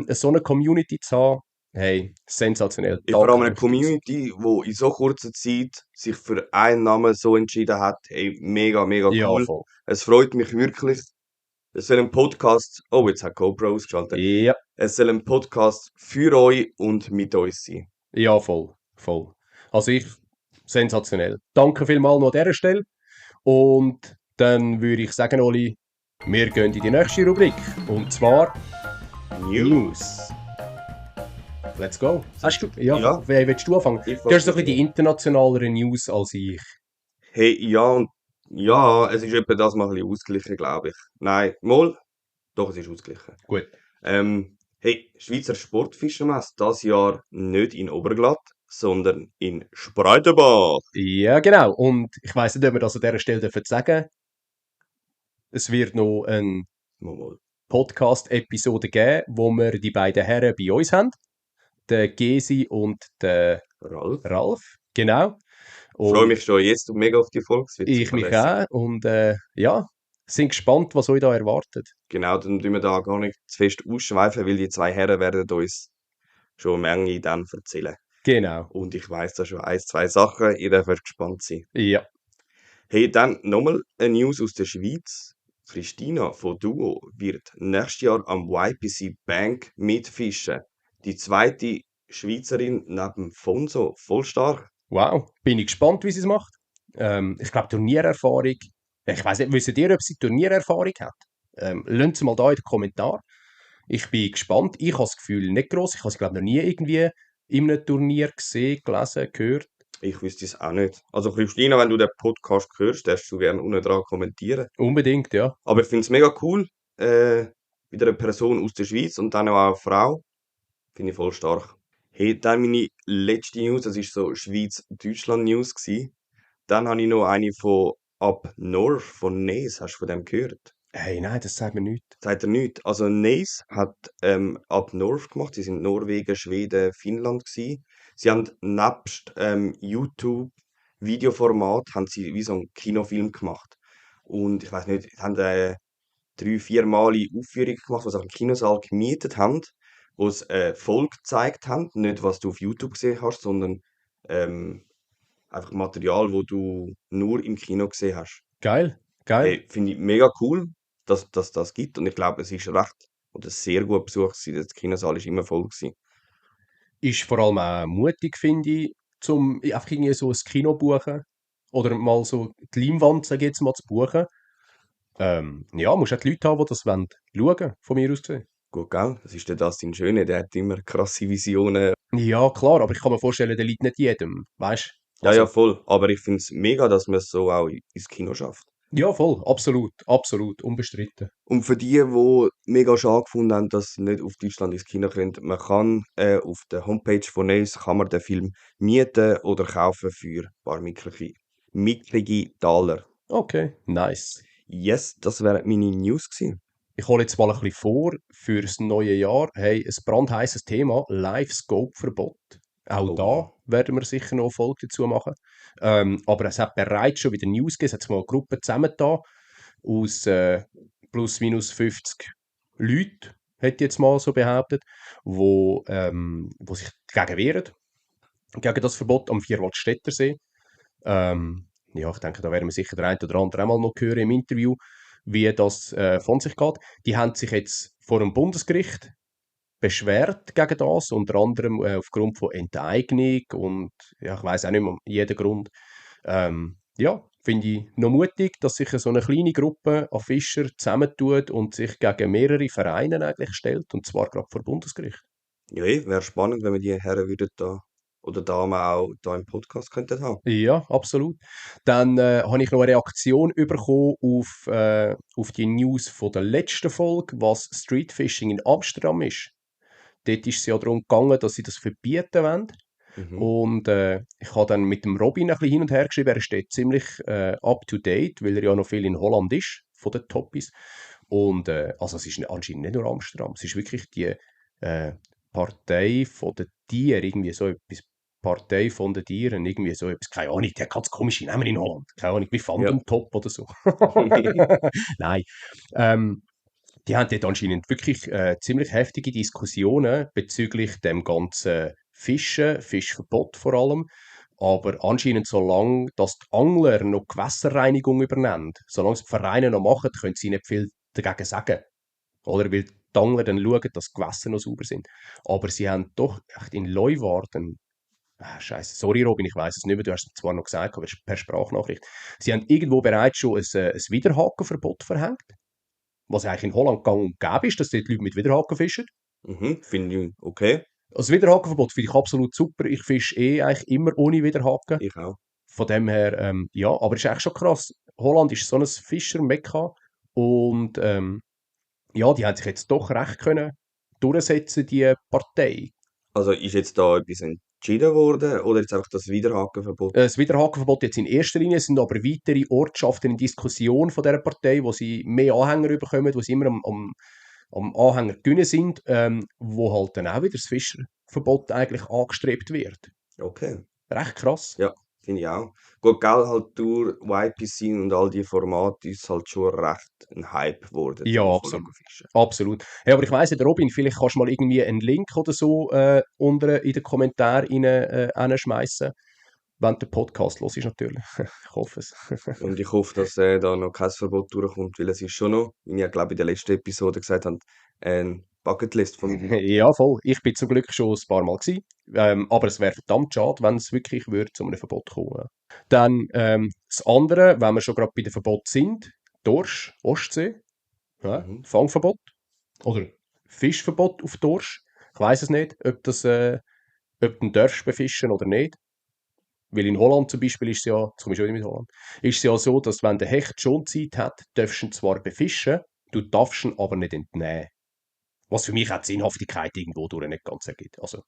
so eine Community zu haben. Hey, sensationell. Vor allem Danke eine euch fürs. Community, die in so kurzer Zeit sich für einen Namen so entschieden hat. Hey, mega, mega Ja, cool. voll. Es freut mich wirklich. Es soll ein Podcast, oh, jetzt hat GoPro ausgeschaltet. Ja, Es soll ein Podcast für euch und mit uns sein. ja, voll, voll. Also ich, sensationell. Danke vielmals noch an dieser Stelle. Und dann würde ich sagen, Oli, wir gehen in die nächste Rubrik. Und zwar News. Let's go. Hast du? Ja, Ja. wer willst du anfangen? Ich Du hast so ein fang bisschen die internationaleren News als ich. Hey, ja, es ist etwa das mal ein bisschen ausgeglichen, glaube ich. Nein, mal, doch, es ist ausgeglichen. Gut. Hey, Schweizer Sportfischermesse, das Jahr nicht in Oberglatt, sondern in Spreitenbach. Ja, genau. Und ich weiss nicht, ob wir das an dieser Stelle sagen dürfen. Es wird noch eine Mal. Podcast-Episode geben, wo wir die beiden Herren bei uns haben. Der Gesi und der Ralf. Ralf. Genau. Ich freue Und mich schon jetzt mega auf die Folge. Es wird ich super mich lässig. auch. Und ja, Sind gespannt, was euch da erwartet. Genau, dann tun wir da gar nicht zu fest ausschweifen, weil die zwei Herren werden uns schon eine Menge dann erzählen. Genau. Und ich weiss da schon ein, zwei Sachen, ihr dürft gespannt sein. Ja. Hey, dann nochmal eine News aus der Schweiz. Christina von Duo wird nächstes Jahr am YPC Bank mitfischen. Die zweite Schweizerin neben Fonso. Voll stark. Wow. Bin ich gespannt, wie sie es macht. Ich glaube, Turniererfahrung. Ich weiß nicht, wisst ihr, ob sie Turniererfahrung hat? Lasst es mal da in den Kommentaren. Ich bin gespannt. Ich habe das Gefühl, nicht gross. Ich habe sie, glaube ich, noch nie irgendwie in einem Turnier gesehen, gelesen, gehört. Ich wüsste es auch nicht. Also Christina, wenn du den Podcast hörst, darfst du gerne unten dran kommentieren. Unbedingt, ja. Aber ich finde es mega cool. Wieder eine Person aus der Schweiz und dann auch eine Frau. Finde ich voll stark. Hey, dann meine letzte News, das ist so Schweiz-Deutschland-News gsi. Dann habe ich noch eine von Up North von Naze. Hast du von dem gehört? Hey, nein, das sagt mir nichts. Sagt er nicht. Also Naze hat Up North gemacht. Sie sind Norwegen, Schweden, Finnland gsi. Sie haben nebst YouTube Videoformat haben sie wie so einen Kinofilm gemacht. Und ich weiß nicht, sie haben 3-4 Mal Aufführungen gemacht, die sie auch im Kinosaal gemietet haben, wo sie Folge gezeigt haben. Nicht, was du auf YouTube gesehen hast, sondern ähm, einfach Material, wo du nur im Kino gesehen hast. Geil, geil. Hey, finde ich mega cool, dass das gibt. Und ich glaube, es ist recht oder sehr gut besucht gewesen. Der Kinosaal ist immer voll gewesen. Ist vor allem auch mutig, finde ich, zum einfach irgendwie so ein Kino buchen. Oder mal so die Leinwand, sage ich jetzt mal, zu buchen. Ja, musst auch die Leute haben, die das wollen schauen, von mir aus gesehen. Gut, gell? Das ist ja das dein Schöne. Der hat immer krasse Visionen. Ja, klar, aber ich kann mir vorstellen, der liegt nicht jedem, weißt du? Ja, ja, Also, voll. Aber ich finde es mega, dass man es so auch ins Kino schafft. ja, voll, absolut, absolut, unbestritten. Und für die mega schade gefunden haben, dass sie nicht auf Deutschland ins Kino können, man kann auf der Homepage von Ace kann man den Film mieten oder kaufen für ein paar mickrige Taler. Okay, nice. Yes, das wären meine News gewesen. Ich hole jetzt mal ein bisschen vor fürs neue Jahr. Hey, ein brandheißes Thema, Live-Scope-Verbot. Auch Oh da ja. werden wir sicher noch eine Folge dazu machen. Aber es hat bereits schon wieder News gegeben. Es hat mal eine Gruppe zusammengetan aus plus minus 50 Leuten, hätte ich jetzt mal so behauptet, wo sich dagegen wehren, gegen das Verbot am Vierwaldstättersee. Ja, ich denke, da werden wir sicher der ein oder andere einmal noch hören im Interview, wie das von sich geht. Die haben sich jetzt vor dem Bundesgericht beschwert gegen das, unter anderem aufgrund von Enteignung und ja, ich weiß auch nicht mehr jeden Grund. Ja, finde ich noch mutig, dass sich so eine kleine Gruppe an Fischer zusammentut und sich gegen mehrere Vereine eigentlich stellt, und zwar gerade vor Bundesgericht. Ja, wäre spannend, wenn wir die Herren würden da oder Damen auch da im Podcast könnten haben. Ja, absolut. Dann habe ich noch eine Reaktion bekommen auf die News von der letzten Folge, was Streetfishing in Amsterdam ist. Dort ist es ja darum gegangen, dass sie das verbieten wollen. Mhm. Und ich habe dann mit dem Robin ein bisschen hin und her geschrieben. Er ist dort ziemlich up to date, weil er ja noch viel in Holland ist, von den Toppis. Und also es ist anscheinend nicht nur Amsterdam, es ist wirklich die äh, Partei von den Tieren, irgendwie so etwas. Partei von den Tieren, irgendwie so etwas. Keine Ahnung, der hat ganz komische Namen in Holland. Keine Ahnung, wie Ja. Phantom Top oder so. Nein. Ähm, die haben dort anscheinend wirklich ziemlich heftige Diskussionen bezüglich dem ganzen Fischen, Fischverbot vor allem. Aber anscheinend, solange dass die Angler noch Gewässerreinigung übernehmen, solange es die Vereine noch machen, können sie nicht viel dagegen sagen. Oder weil die Angler dann schauen, dass die Gewässer noch sauber sind. Aber sie haben doch echt in Leuwarden, Scheiße, sorry Robin, ich weiß es nicht mehr, du hast es zwar noch gesagt, aber per Sprachnachricht. Sie haben irgendwo bereits schon ein Wiederhakenverbot verhängt, was eigentlich in Holland gang und gäbe ist, dass dort Leute mit Widerhaken fischen. Mhm. Finde ich okay. Also das Widerhakenverbot finde ich absolut super. Ich fische eigentlich immer ohne Widerhaken. Ich auch. Von dem her, ja, aber es ist eigentlich schon krass. Holland ist so ein Fischermekka und ja, die haben sich jetzt doch recht können durchsetzen, die Partei. Also ist jetzt da etwas entschieden worden oder jetzt einfach das Wiederhakenverbot? Das Widerhakenverbot jetzt in erster Linie, sind aber weitere Ortschaften in Diskussion von dieser Partei, wo sie mehr Anhänger bekommen, wo sie immer am Anhänger gewinnen sind, wo halt dann auch wieder das Fischerverbot eigentlich angestrebt wird. Okay. Recht krass. Ja. finde ich auch. Gut, gell, halt durch YPC und all die Formate ist halt schon recht ein Hype geworden, Ja, zum Kochen absolut. fischen. Absolut. Ja, aber ich weiss nicht, Robin, vielleicht kannst du mal irgendwie einen Link oder so unten in den Kommentar reinschmeißen, wenn der Podcast los ist natürlich. Ich hoffe es. Und ich hoffe, dass da noch kein Verbot durchkommt, weil es ist schon noch, wie ich glaube in der letzten Episode gesagt habe, eine Bucketlist von mir. Ja, voll. Ich bin zum Glück schon ein paar Mal gewesen. Aber es wäre verdammt schade, wenn es wirklich würde zu einem Verbot kommen. Ja. Dann das andere, wenn wir schon gerade bei den Verboten sind, Dorsch, Ostsee, ja, Mhm. Fangverbot oder Fischverbot auf Dorsch. Ich weiß es nicht, ob du ihn darfst befischen oder nicht. Weil in Holland zum Beispiel ist es ja, jetzt komme ich schon wieder mit Holland, ist es ja so, dass wenn der Hecht schon Zeit hat, darfst du ihn zwar befischen, du darfst ihn aber nicht entnehmen. Was für mich auch die Sinnhaftigkeit irgendwo durch nicht ganz ergibt. Also,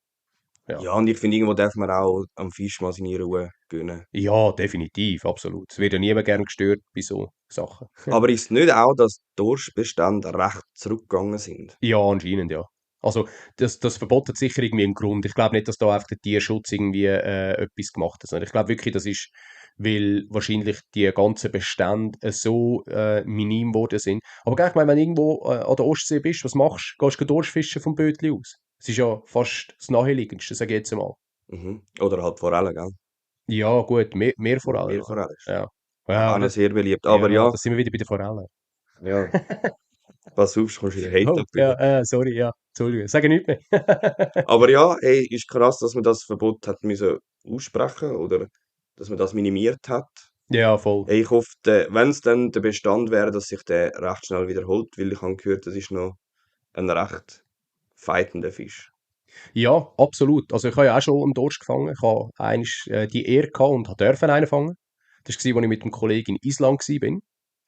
ja. Ja, und ich finde, irgendwo darf man auch am Fisch mal seine Ruhe gönnen. Ja, definitiv, absolut. Es wird ja niemand gern gestört bei so Sachen. Aber ist es nicht auch, dass die Dorschbestände recht zurückgegangen sind? Ja, anscheinend, ja. Also, das Verbot hat sicher irgendwie einen Grund. Ich glaube nicht, dass da einfach der Tierschutz irgendwie etwas gemacht hat. Sondern ich glaube wirklich, das ist, weil wahrscheinlich die ganzen Bestände so minim geworden sind. Aber gell, ich meine, wenn du irgendwo an der Ostsee bist, was machst du? Gehst du Dorschfischen vom Bötli aus? Es ist ja fast das Naheliegendste, sage ich jetzt einmal. Mhm. Oder halt Forellen, gell? Ja, gut, mehr vor allem. Meerforelle ist Ja. auch Ja, nicht sehr beliebt. Aber ja, ja, da sind wir wieder bei den Forellen. ja, pass auf, kommst wieder Hate Oh, ab. ja, sorry, ja. Entschuldigung. Sage nichts mehr. Aber ja, ey, ist krass, dass man das Verbot hat müssen aussprechen oder dass man das minimiert hat. Ja, voll. Ey, ich hoffe, wenn es dann der Bestand wäre, dass sich der recht schnell wiederholt, weil ich habe gehört, das ist noch ein recht fightender Fisch. Ja, absolut. Also ich habe ja auch schon einen Dorsch gefangen. Ich habe einmal die Ehre gehabt und durfte einen fangen. Das war, als ich mit einem Kollegen in Island war.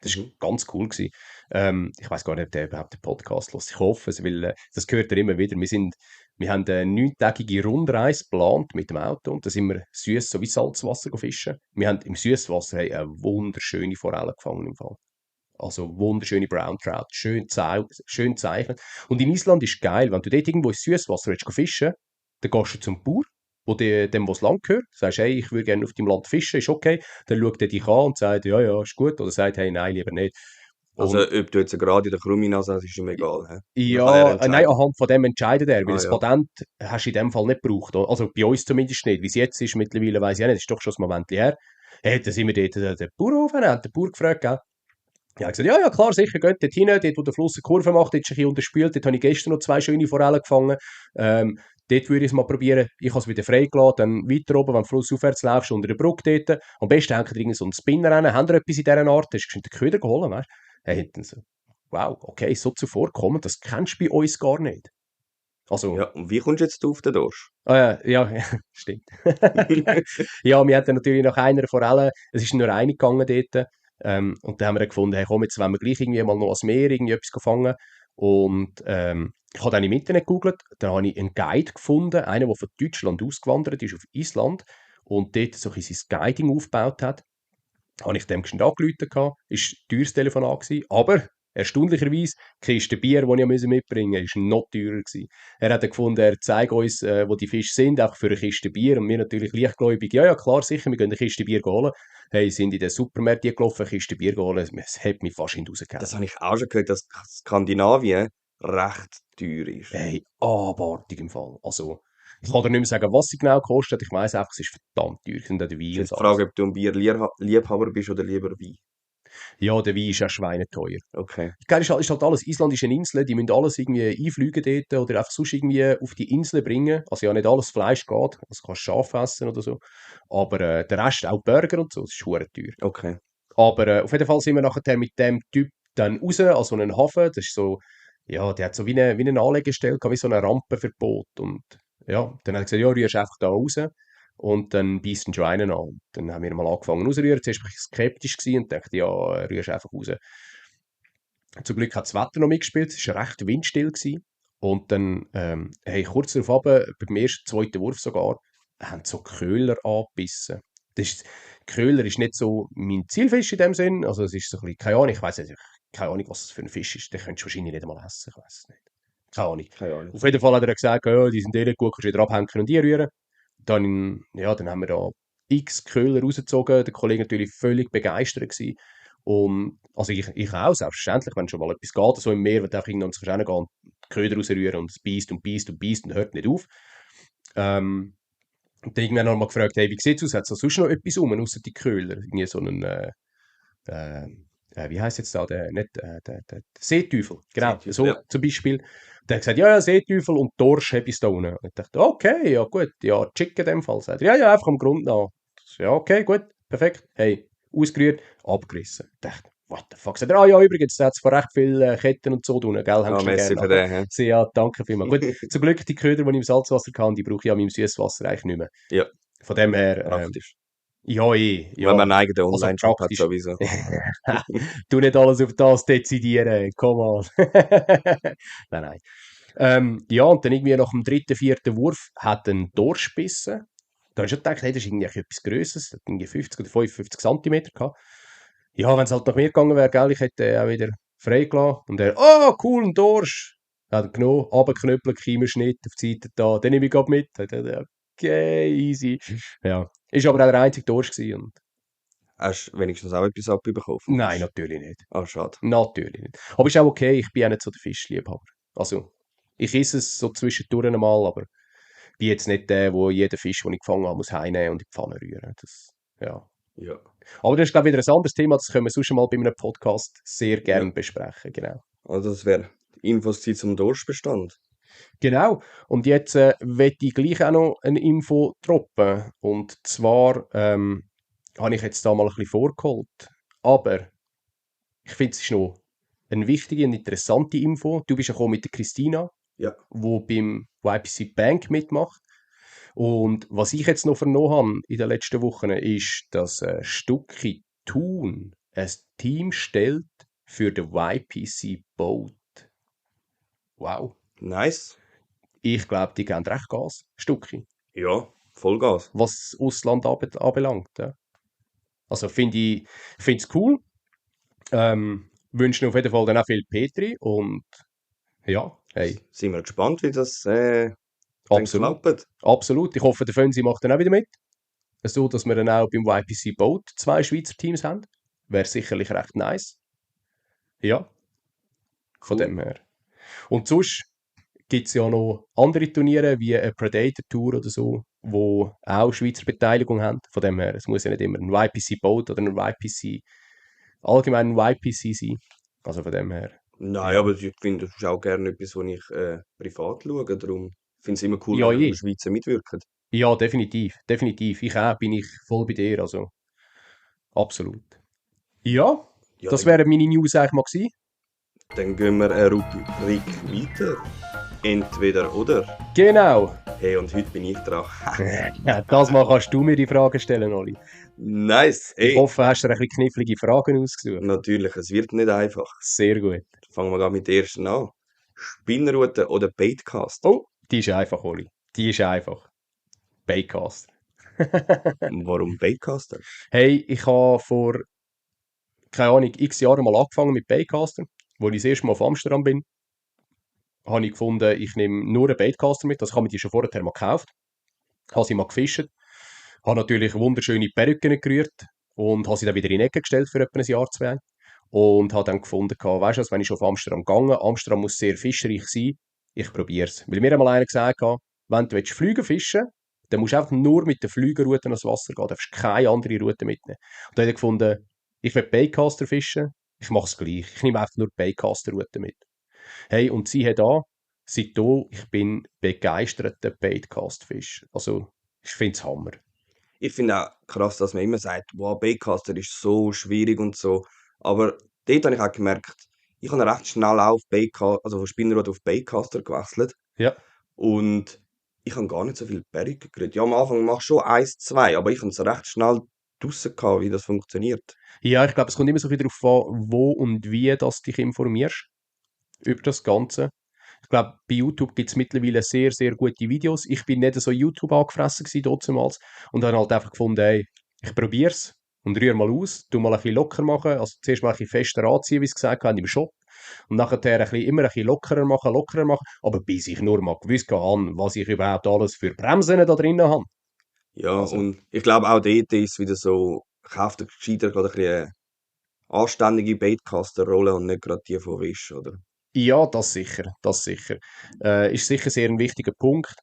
Das war Mhm. ganz cool. Ich weiß gar nicht, ob der überhaupt den Podcast hört. Ich hoffe es, weil das gehört er immer wieder. Wir haben eine 9-tägige Rundreise geplant mit dem Auto und da sind wir süß so wie Salzwasser fischen. Wir haben im Süßwasser eine wunderschöne Forelle gefangen im Fall. Also wunderschöne Brown Trout, schön gezeichnet. Und in Island ist geil, wenn du dort irgendwo ins Süßwasser willst fischen, dann gehst du zum Bauer, dem was Land gehört, sagst, hey, ich würde gerne auf deinem Land fischen, ist okay. Dann schaut er dich an und sagt, ja, ja, ist gut. Oder sagt, hey, nein, lieber nicht. Also, Und ob du jetzt gerade in der Krumminase hast, ist ihm egal. Hä? Oder kann er ja, nein, entscheiden? anhand von dem entscheidet er, weil Ah das ja. Patent hast du in dem Fall nicht gebraucht. Also bei uns zumindest nicht. Wie es jetzt ist, mittlerweile weiss ich auch nicht, das ist doch schon ein Moment her. Hey, da sind wir dort den Bauer aufgenommen, haben den Bauer gefragt, gell? Ja, ich gesagt, ja, ja, klar, sicher, geht dort hin, dort, wo der Fluss eine Kurve macht, dort ist ein bisschen unterspült, dort habe ich gestern noch 2 schöne Forellen gefangen. Dort würde ich es mal probieren. Ich habe es wieder freigelassen, dann weiter oben, wenn du flussaufwärts läufst, unter der Brücke dort. Am besten hängt ihr so einen Spinner rein. Habt ihr etwas in dieser Art? Hast du den Köder geholt, weißt du? Hey, dann so, wow, okay, so zuvorkommen, das kennst du bei uns gar nicht. Ja, Also, und wie kommst du jetzt auf den Dorsch? ja, stimmt. Ja, wir hatten natürlich nach einer Forelle, es ist nur eine gegangen dort, und dann haben wir dann gefunden, hey, komm, jetzt wollen wir gleich irgendwie mal noch ans Meer irgendwie etwas fangen. Und ich habe dann im Internet gegoogelt, dann habe ich einen Guide gefunden, einer, der von Deutschland ausgewandert ist auf Island und dort so ein bisschen sein Guiding aufgebaut hat. Habe ich dem geschwind angerufen gehabt, ist ein teures Telefonat gewesen, aber erstaunlicherweise, die Kiste Bier, die ich mitbringen musste, ist noch teurer gewesen. Er hat dann gefunden, er zeigt uns, wo die Fische sind, auch für eine Kiste Bier. Und wir natürlich leichtgläubig, ja, ja, klar, sicher, wir gehen eine Kiste Bier holen. Hey, sind in den Supermarkt gelaufen, eine Kiste Bier geholt, es hat mich fast in die Das rausgehauen. habe ich auch schon gehört, dass Skandinavien recht teuer ist. Hey, abartig im Fall. Also, ich kann dir nicht mehr sagen, was sie genau kostet, ich weiss einfach, es ist verdammt teuer, sind auch die Ist Wein und jetzt die alles. Frage, ob du ein Bierliebhaber bist oder lieber Wein. Ja, der Wein ist ja schweineteuer. Okay. Geil ist halt alles, Island ist eine Insel, die müssen alles irgendwie einfliegen dort oder einfach sonst irgendwie auf die Insel bringen. Also ja, nicht alles Fleisch geht, also kannst Schaf essen oder so. Aber der Rest, auch Burger und so, das ist verdammt teuer. Okay. Aber auf jeden Fall sind wir nachher mit dem Typ dann raus, also einen Hafen, das ist so, ja, der hat so wie eine Anlegestelle gehabt, wie so ein Rampenverbot. Und ja, dann hat er gesagt, ja, rührst einfach da raus. Und dann beißt ihn schon einen an. Und dann haben wir mal angefangen rauszurühren. Zuerst war ich skeptisch gewesen und dachte, ja, rührst einfach raus. Zum Glück hat das Wetter noch mitgespielt, es war recht windstill. Gewesen. Und dann, hey, kurz darauf runter, beim ersten, zweiten Wurf sogar, haben so Köhler angebissen. Das ist, Köhler ist nicht so mein Zielfisch in dem Sinn. Also es ist so ein bisschen, keine Ahnung, ich weiß nicht, keine Ahnung, was das für ein Fisch ist. Den könntest du wahrscheinlich nicht einmal essen, ich weiß es nicht. Keine Ahnung. Keine Ahnung. Auf jeden Fall hat er gesagt, ja, die sind eh nicht gut, kannst du wieder abhängen und die rühren. Dann, ja, dann haben wir da x Köhler rausgezogen, der Kollege natürlich völlig begeistert gewesen. Und, also ich auch, selbstverständlich, wenn schon mal etwas geht, so im Meer, wenn du einfach irgendwann gehen und die Köder rausrühren und es beißt und beißt und beißt und hört nicht auf. Und dann irgendwann noch mal gefragt, hey, wie sieht es aus? Hat es da sonst noch etwas rum, außer die Köhler? Irgendwie so einen, äh, wie heisst jetzt da, nicht, der Seeteufel, genau, Seeteufel, so ja. zum Beispiel. Der hat gesagt, ja, Seeteufel und Dorsch habe ich da unten. Und ich dachte, okay, ja gut, ja, Chicken in dem Fall. Sagt er, ja, einfach am Grund nach. Ja, okay, gut, perfekt. Hey, ausgerührt, abgerissen. Ich dachte, what the fuck? Sagt er, ja, übrigens, da hat es von recht viele Ketten und so drin, gell, hängst du Messi gerne für nachher. den, hä? Sie, ja, danke vielmals. Gut, zum Glück die Köder, die ich im Salzwasser kann, die brauche ich ja im Süßwasser eigentlich nicht mehr. Ja, Von dem her, praktisch. ja, Wenn man einen eigenen also Online-Shop hat, praktisch. sowieso. Du nicht alles auf das dezidieren, come on. Nein, nein. Ja, und dann irgendwie nach dem dritten, vierten Wurf hat ein Dorsch gebissen. Da hast du gedacht, hey, das ist irgendwie etwas Größeres, das hat irgendwie 50 oder 55 Zentimeter gehabt. Ja, wenn es halt nach mir gegangen wäre, gell, ich hätte den auch wieder freigelassen. Und er, oh, cool, ein Dorsch. Hat er genommen, runtergeknüppelt, Kiemenschnitt auf die Seite da, den nehme ich gerade mit. Okay, easy. Ja, ist aber auch der einzige Dorsch gewesen. Und Hast du wenigstens auch etwas abbekommen vom nein, Fisch? natürlich nicht. Ah, schade. Natürlich nicht. Aber ist auch okay, ich bin auch nicht so der Fischliebhaber. Also, ich esse es so zwischendurch einmal, aber bin jetzt nicht der, der jeden Fisch, den ich gefangen habe, muss heimnehmen und in die Pfanne rühren. Das, ja. Ja. Aber das ist, glaube ich, wieder ein anderes Thema, das können wir sonst mal bei einem Podcast sehr Ja. gerne besprechen. Genau. Also das wäre Infos zum Dorschbestand. Genau. Und jetzt möchte ich gleich auch noch eine Info droppen. Und zwar habe ich jetzt da mal ein bisschen vorgeholt. Aber ich finde, es ist noch eine wichtige und interessante Info. Du bist ja gekommen mit der Christina, Ja. wo beim YPC Bank mitmacht. Und was ich jetzt noch vernommen habe in den letzten Wochen, ist, dass Stucki Thun ein Team stellt für den YPC Boat. Wow. Nice. Ich glaube, die geben recht Gas, Stucki, Ja, Vollgas. was das Ausland anbelangt. Ja. Also finde es cool. Wünsche ihnen auf jeden Fall dann auch viel Petri und ja, hey, Sind wir gespannt, wie das dann absolut. klappt. Absolut. Ich hoffe, der Fönsi macht dann auch wieder mit. So, dass wir dann auch beim YPC Boat 2 Schweizer Teams haben. Wäre sicherlich recht nice. Ja, von Cool. dem her. Und sonst gibt es ja noch andere Turniere, wie eine Predator Tour oder so, wo auch Schweizer Beteiligung haben. Von dem her, es muss ja nicht immer ein YPC Boat oder ein YPC, allgemein ein YPC sein. Also von dem her. Nein, Ja, aber ich finde, das ist auch gerne etwas, was ich privat schaue. Darum finde ich es immer cool, ja, wenn je. Schweizer mitwirken. Ja, definitiv. Definitiv. Ich auch, bin ich voll bei dir. Also absolut. Ja, Ja, das wären meine News eigentlich mal gewesen. dann gehen wir eine Rubrik weiter. Entweder oder. Genau. Hey, und heute bin ich dran. Ja, das Mal kannst du mir die Fragen stellen, Oli. Nice. Ich Hey, hoffe, hast du dir ein bisschen knifflige Fragen ausgesucht. natürlich, es wird nicht einfach. Sehr gut. Fangen wir gerade mit der ersten an. Spinnrute oder Baitcast? Oh, die ist einfach, Oli. Die ist einfach. Baitcaster. Warum Baitcaster? Hey, ich habe vor, keine Ahnung, x Jahren mal angefangen mit Baitcaster. Als ich das erste Mal auf Amsterdam bin, habe ich gefunden, ich nehme nur einen Baitcaster mit. Das habe ich die schon vorher mal gekauft. Habe sie mal gefischt. Habe natürlich wunderschöne Perücken gerührt und habe sie dann wieder in die Ecke gestellt für etwa ein Jahr, zwei. Und habe dann gefunden, weißt du, wenn ich schon auf Amsterdam gegangen, Amsterdam muss sehr fischreich sein, ich probiere es. Weil mir einmal einer gesagt hat, wenn du Flüge fischen willst, dann musst du einfach nur mit der Flügerroute ans Wasser gehen, du darfst keine andere Route mitnehmen. Und dann habe ich gefunden, ich will Baitcaster fischen, ich mache es gleich. Ich nehme einfach nur Baitcaster-Route mit. Hey, und siehe da, seitdem, ich bin begeisterter Baitcast-Fisch. Also, ich finde es Hammer. Ich finde auch krass, dass man immer sagt, wow, Baitcaster ist so schwierig und so. Aber dort habe ich auch gemerkt, ich habe recht schnell auch auf Baitcaster, also von Spinnrute auf Baitcaster gewechselt. Ja. Und ich habe gar nicht so viel Perücken gerührt. Ja, am Anfang mach schon 1, 2, aber ich habe es recht schnell draussen gehabt, wie das funktioniert. Ja, ich glaube, es kommt immer so viel darauf an, wo und wie du dich informierst über das Ganze. Ich glaube, bei YouTube gibt es mittlerweile sehr, sehr gute Videos. Ich bin nicht so YouTube angefressen gewesen, damals, und habe halt einfach gefunden, ey, ich probiere es und rühre mal aus, tu mal ein bisschen locker machen, also zuerst mal ein bisschen fester anziehen, wie sie gesagt haben, im Shop, und nachher immer ein bisschen lockerer machen, aber bis ich nur mal gewusst habe, was ich überhaupt alles für Bremsen da drinnen habe. Ja, Also, und ich glaube auch dort ist es wieder so, kauft ihr gescheiter gerade ein bisschen eine anständige Baitcaster-Rolle und nicht gerade die von Wish, oder? ja, das sicher, das sicher. Ist sicher sehr ein wichtiger Punkt,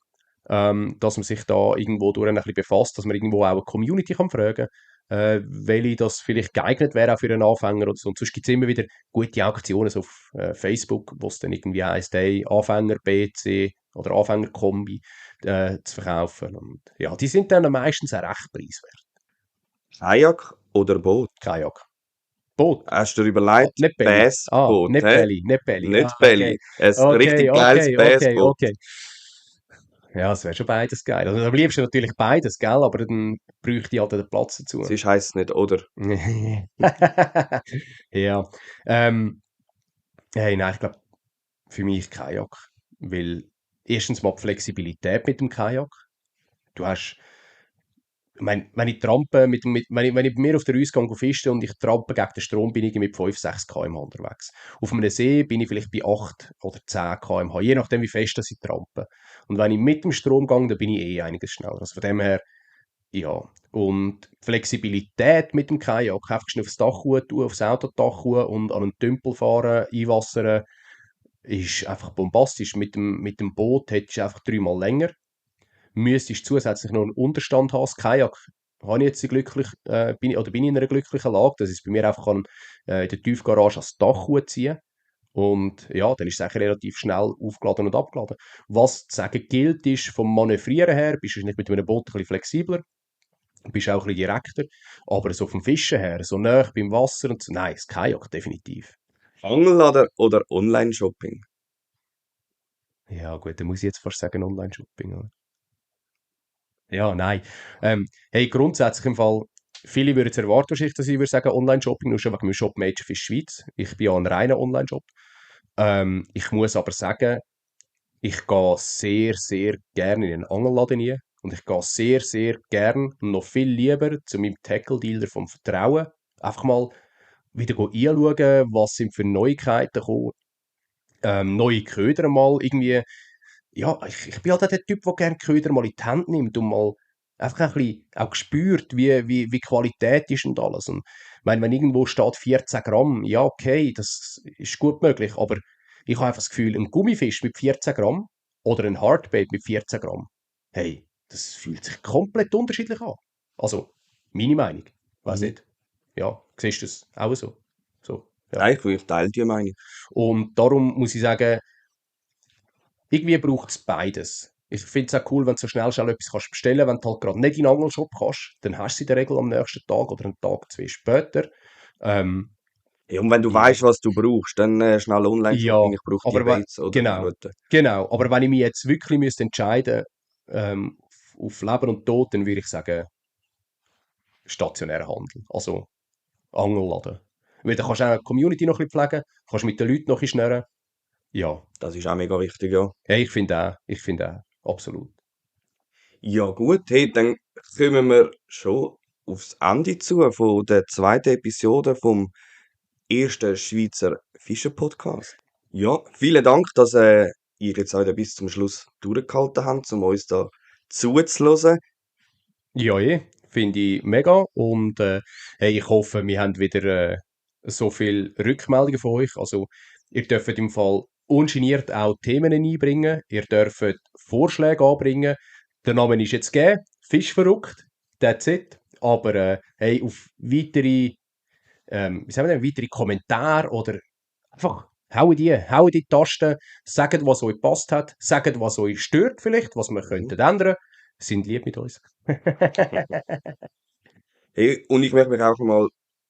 dass man sich da irgendwo durch ein bisschen befasst, dass man irgendwo auch eine Community kann fragen, welche das vielleicht geeignet wäre auch für einen Anfänger oder so. Und sonst gibt es immer wieder gute Auktionen so auf Facebook, wo es dann irgendwie heisst, hey, Anfänger BC oder Anfänger-Kombi zu verkaufen. Und ja, die sind dann meistens auch recht preiswert. Kajak oder Boot? Kajak. Boot. Hast du dir Ah, überlegt, nicht Belly. Ah, Bassboot, nicht hä? Belly, nicht Belly. Nicht Ah, okay. Belly. Ein Okay, richtig geiles okay, okay, Bassboot. okay. Ja, es wäre schon beides geil. Also, am liebsten natürlich beides, gell? Aber dann bräuchte ich halt den Platz dazu. Sonst heisst es nicht, oder? Ja. Ähm, hey, nein, ich glaube, für mich Kajak. Weil erstens mal die Flexibilität mit dem Kajak. Du hast, ich meine, wenn ich trampe, wenn ich bei mir auf der Rüse gehe fischen und ich trampe gegen den Strom, bin ich mit 5, 6 km/h unterwegs. Auf einem See bin ich vielleicht bei 8 oder 10 km/h, je nachdem, wie fest dass ich trampe. Und wenn ich mit dem Strom gehe, dann bin ich eh einiges schneller. Also von dem her, ja. Und die Flexibilität mit dem Kajak, einfach schnell aufs Dach tun, aufs Autodach und an einen Tümpel fahren, einwassern, ist einfach bombastisch. Mit dem Boot hättest du einfach 3-mal länger. Müsstest zusätzlich noch einen Unterstand haben. Das Kajak habe ich jetzt glücklich, bin ich in einer glücklichen Lage, dass ich es bei mir einfach kann, in der Tiefgarage ans Dach ziehen. Und ja, dann ist es eigentlich relativ schnell aufgeladen und abgeladen. Was zu sagen gilt, ist, vom Manövrieren her, bist du nicht mit einem Boot ein bisschen flexibler, bist auch ein bisschen direkter, aber so vom Fischen her, so nah beim Wasser und so, nein, das Kajak definitiv. Angel oder Online-Shopping? Ja gut, dann muss ich jetzt fast sagen Online-Shopping, oder? Ja, nein. Hey, grundsätzlich im Fall, viele würden es erwarten, wahrscheinlich, dass ich würde sagen Online-Shopping, nur schon wegen meinem Shop Made für Schweiz. Ich bin ja ein reiner Online-Shop. Ich muss aber sagen, ich gehe sehr, sehr gerne in einen Angelladen rein. Und ich gehe sehr, sehr gerne und noch viel lieber zu meinem Tackle-Dealer vom Vertrauen. Einfach mal wieder anschauen, was sind für Neuigkeiten gekommen. Neue Köder mal irgendwie. Ja, ich bin halt auch der Typ, der gerne Köder mal in die Hand nimmt und mal einfach ein bisschen auch spürt, wie Qualität ist und alles. Und ich meine, wenn irgendwo steht 14 Gramm, ja, okay, das ist gut möglich, aber ich habe einfach das Gefühl, ein Gummifisch mit 14 Gramm oder ein Hardbait mit 14 Gramm, hey, das fühlt sich komplett unterschiedlich an. Also, meine Meinung. Weiß Mhm. nicht. Ja, siehst du das auch so? So, ja. Nein, ich teile die Meinung. Und darum muss ich sagen, irgendwie braucht es beides. Ich finde es auch cool, wenn du so schnell etwas kannst bestellen kannst. Wenn du halt gerade nicht in den Angelshop kannst, dann hast du sie in der Regel am nächsten Tag oder einen Tag, zwei später. Ähm, Ja, und wenn du ja, weißt, was du brauchst, dann schnell ja, Online-Shopping, ich brauche die aber Baits oder die genau, Route. genau. Aber wenn ich mich jetzt wirklich müsste entscheiden auf Leben und Tod, dann würde ich sagen, stationärer Handel. Also Angelladen. Weil dann kannst du auch eine Community noch ein bisschen pflegen, kannst mit den Leuten noch ein bisschen schnurren. Ja, Das ist auch mega wichtig, ja. hey, ich finde auch, absolut. Ja gut, hey, dann kommen wir schon aufs Ende zu von der zweiten Episode vom ersten Schweizer Fischer-Podcast. Ja, vielen Dank, dass ihr jetzt heute bis zum Schluss durchgehalten habt, um uns da zuzuhören. Ja, finde ich mega. Und hey, ich hoffe, wir haben wieder so viele Rückmeldungen von euch. Also, ihr dürft im Fall ungeniert auch Themen einbringen. Ihr dürft Vorschläge anbringen. Der Name ist jetzt gegeben. Fischverrückt. That's it. Aber hey, auf weitere, wie sagen wir denn, weitere Kommentare oder einfach hauen die Tasten, sagt, was euch passt hat, sagt, was euch stört vielleicht, was wir Mhm. könnten ändern. Sind lieb mit uns. Hey, und ich möchte mich auch mal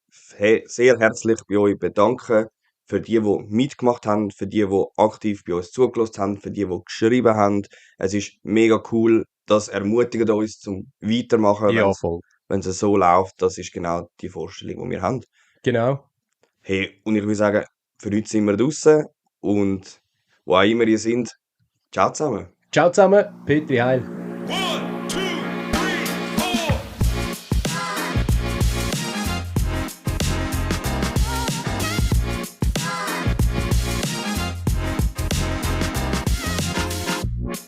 sehr herzlich bei euch bedanken für die mitgemacht haben, für die aktiv bei uns zugelassen haben, für die geschrieben haben. Es ist mega cool, das ermutigt uns zum Weitermachen, Ja, voll. wenn es so läuft. Das ist genau die Vorstellung, die wir haben. Genau. Hey, und ich würde sagen, für heute sind wir draußen und wo auch immer ihr sind, ciao zusammen. Ciao zusammen, Petri Heil. One,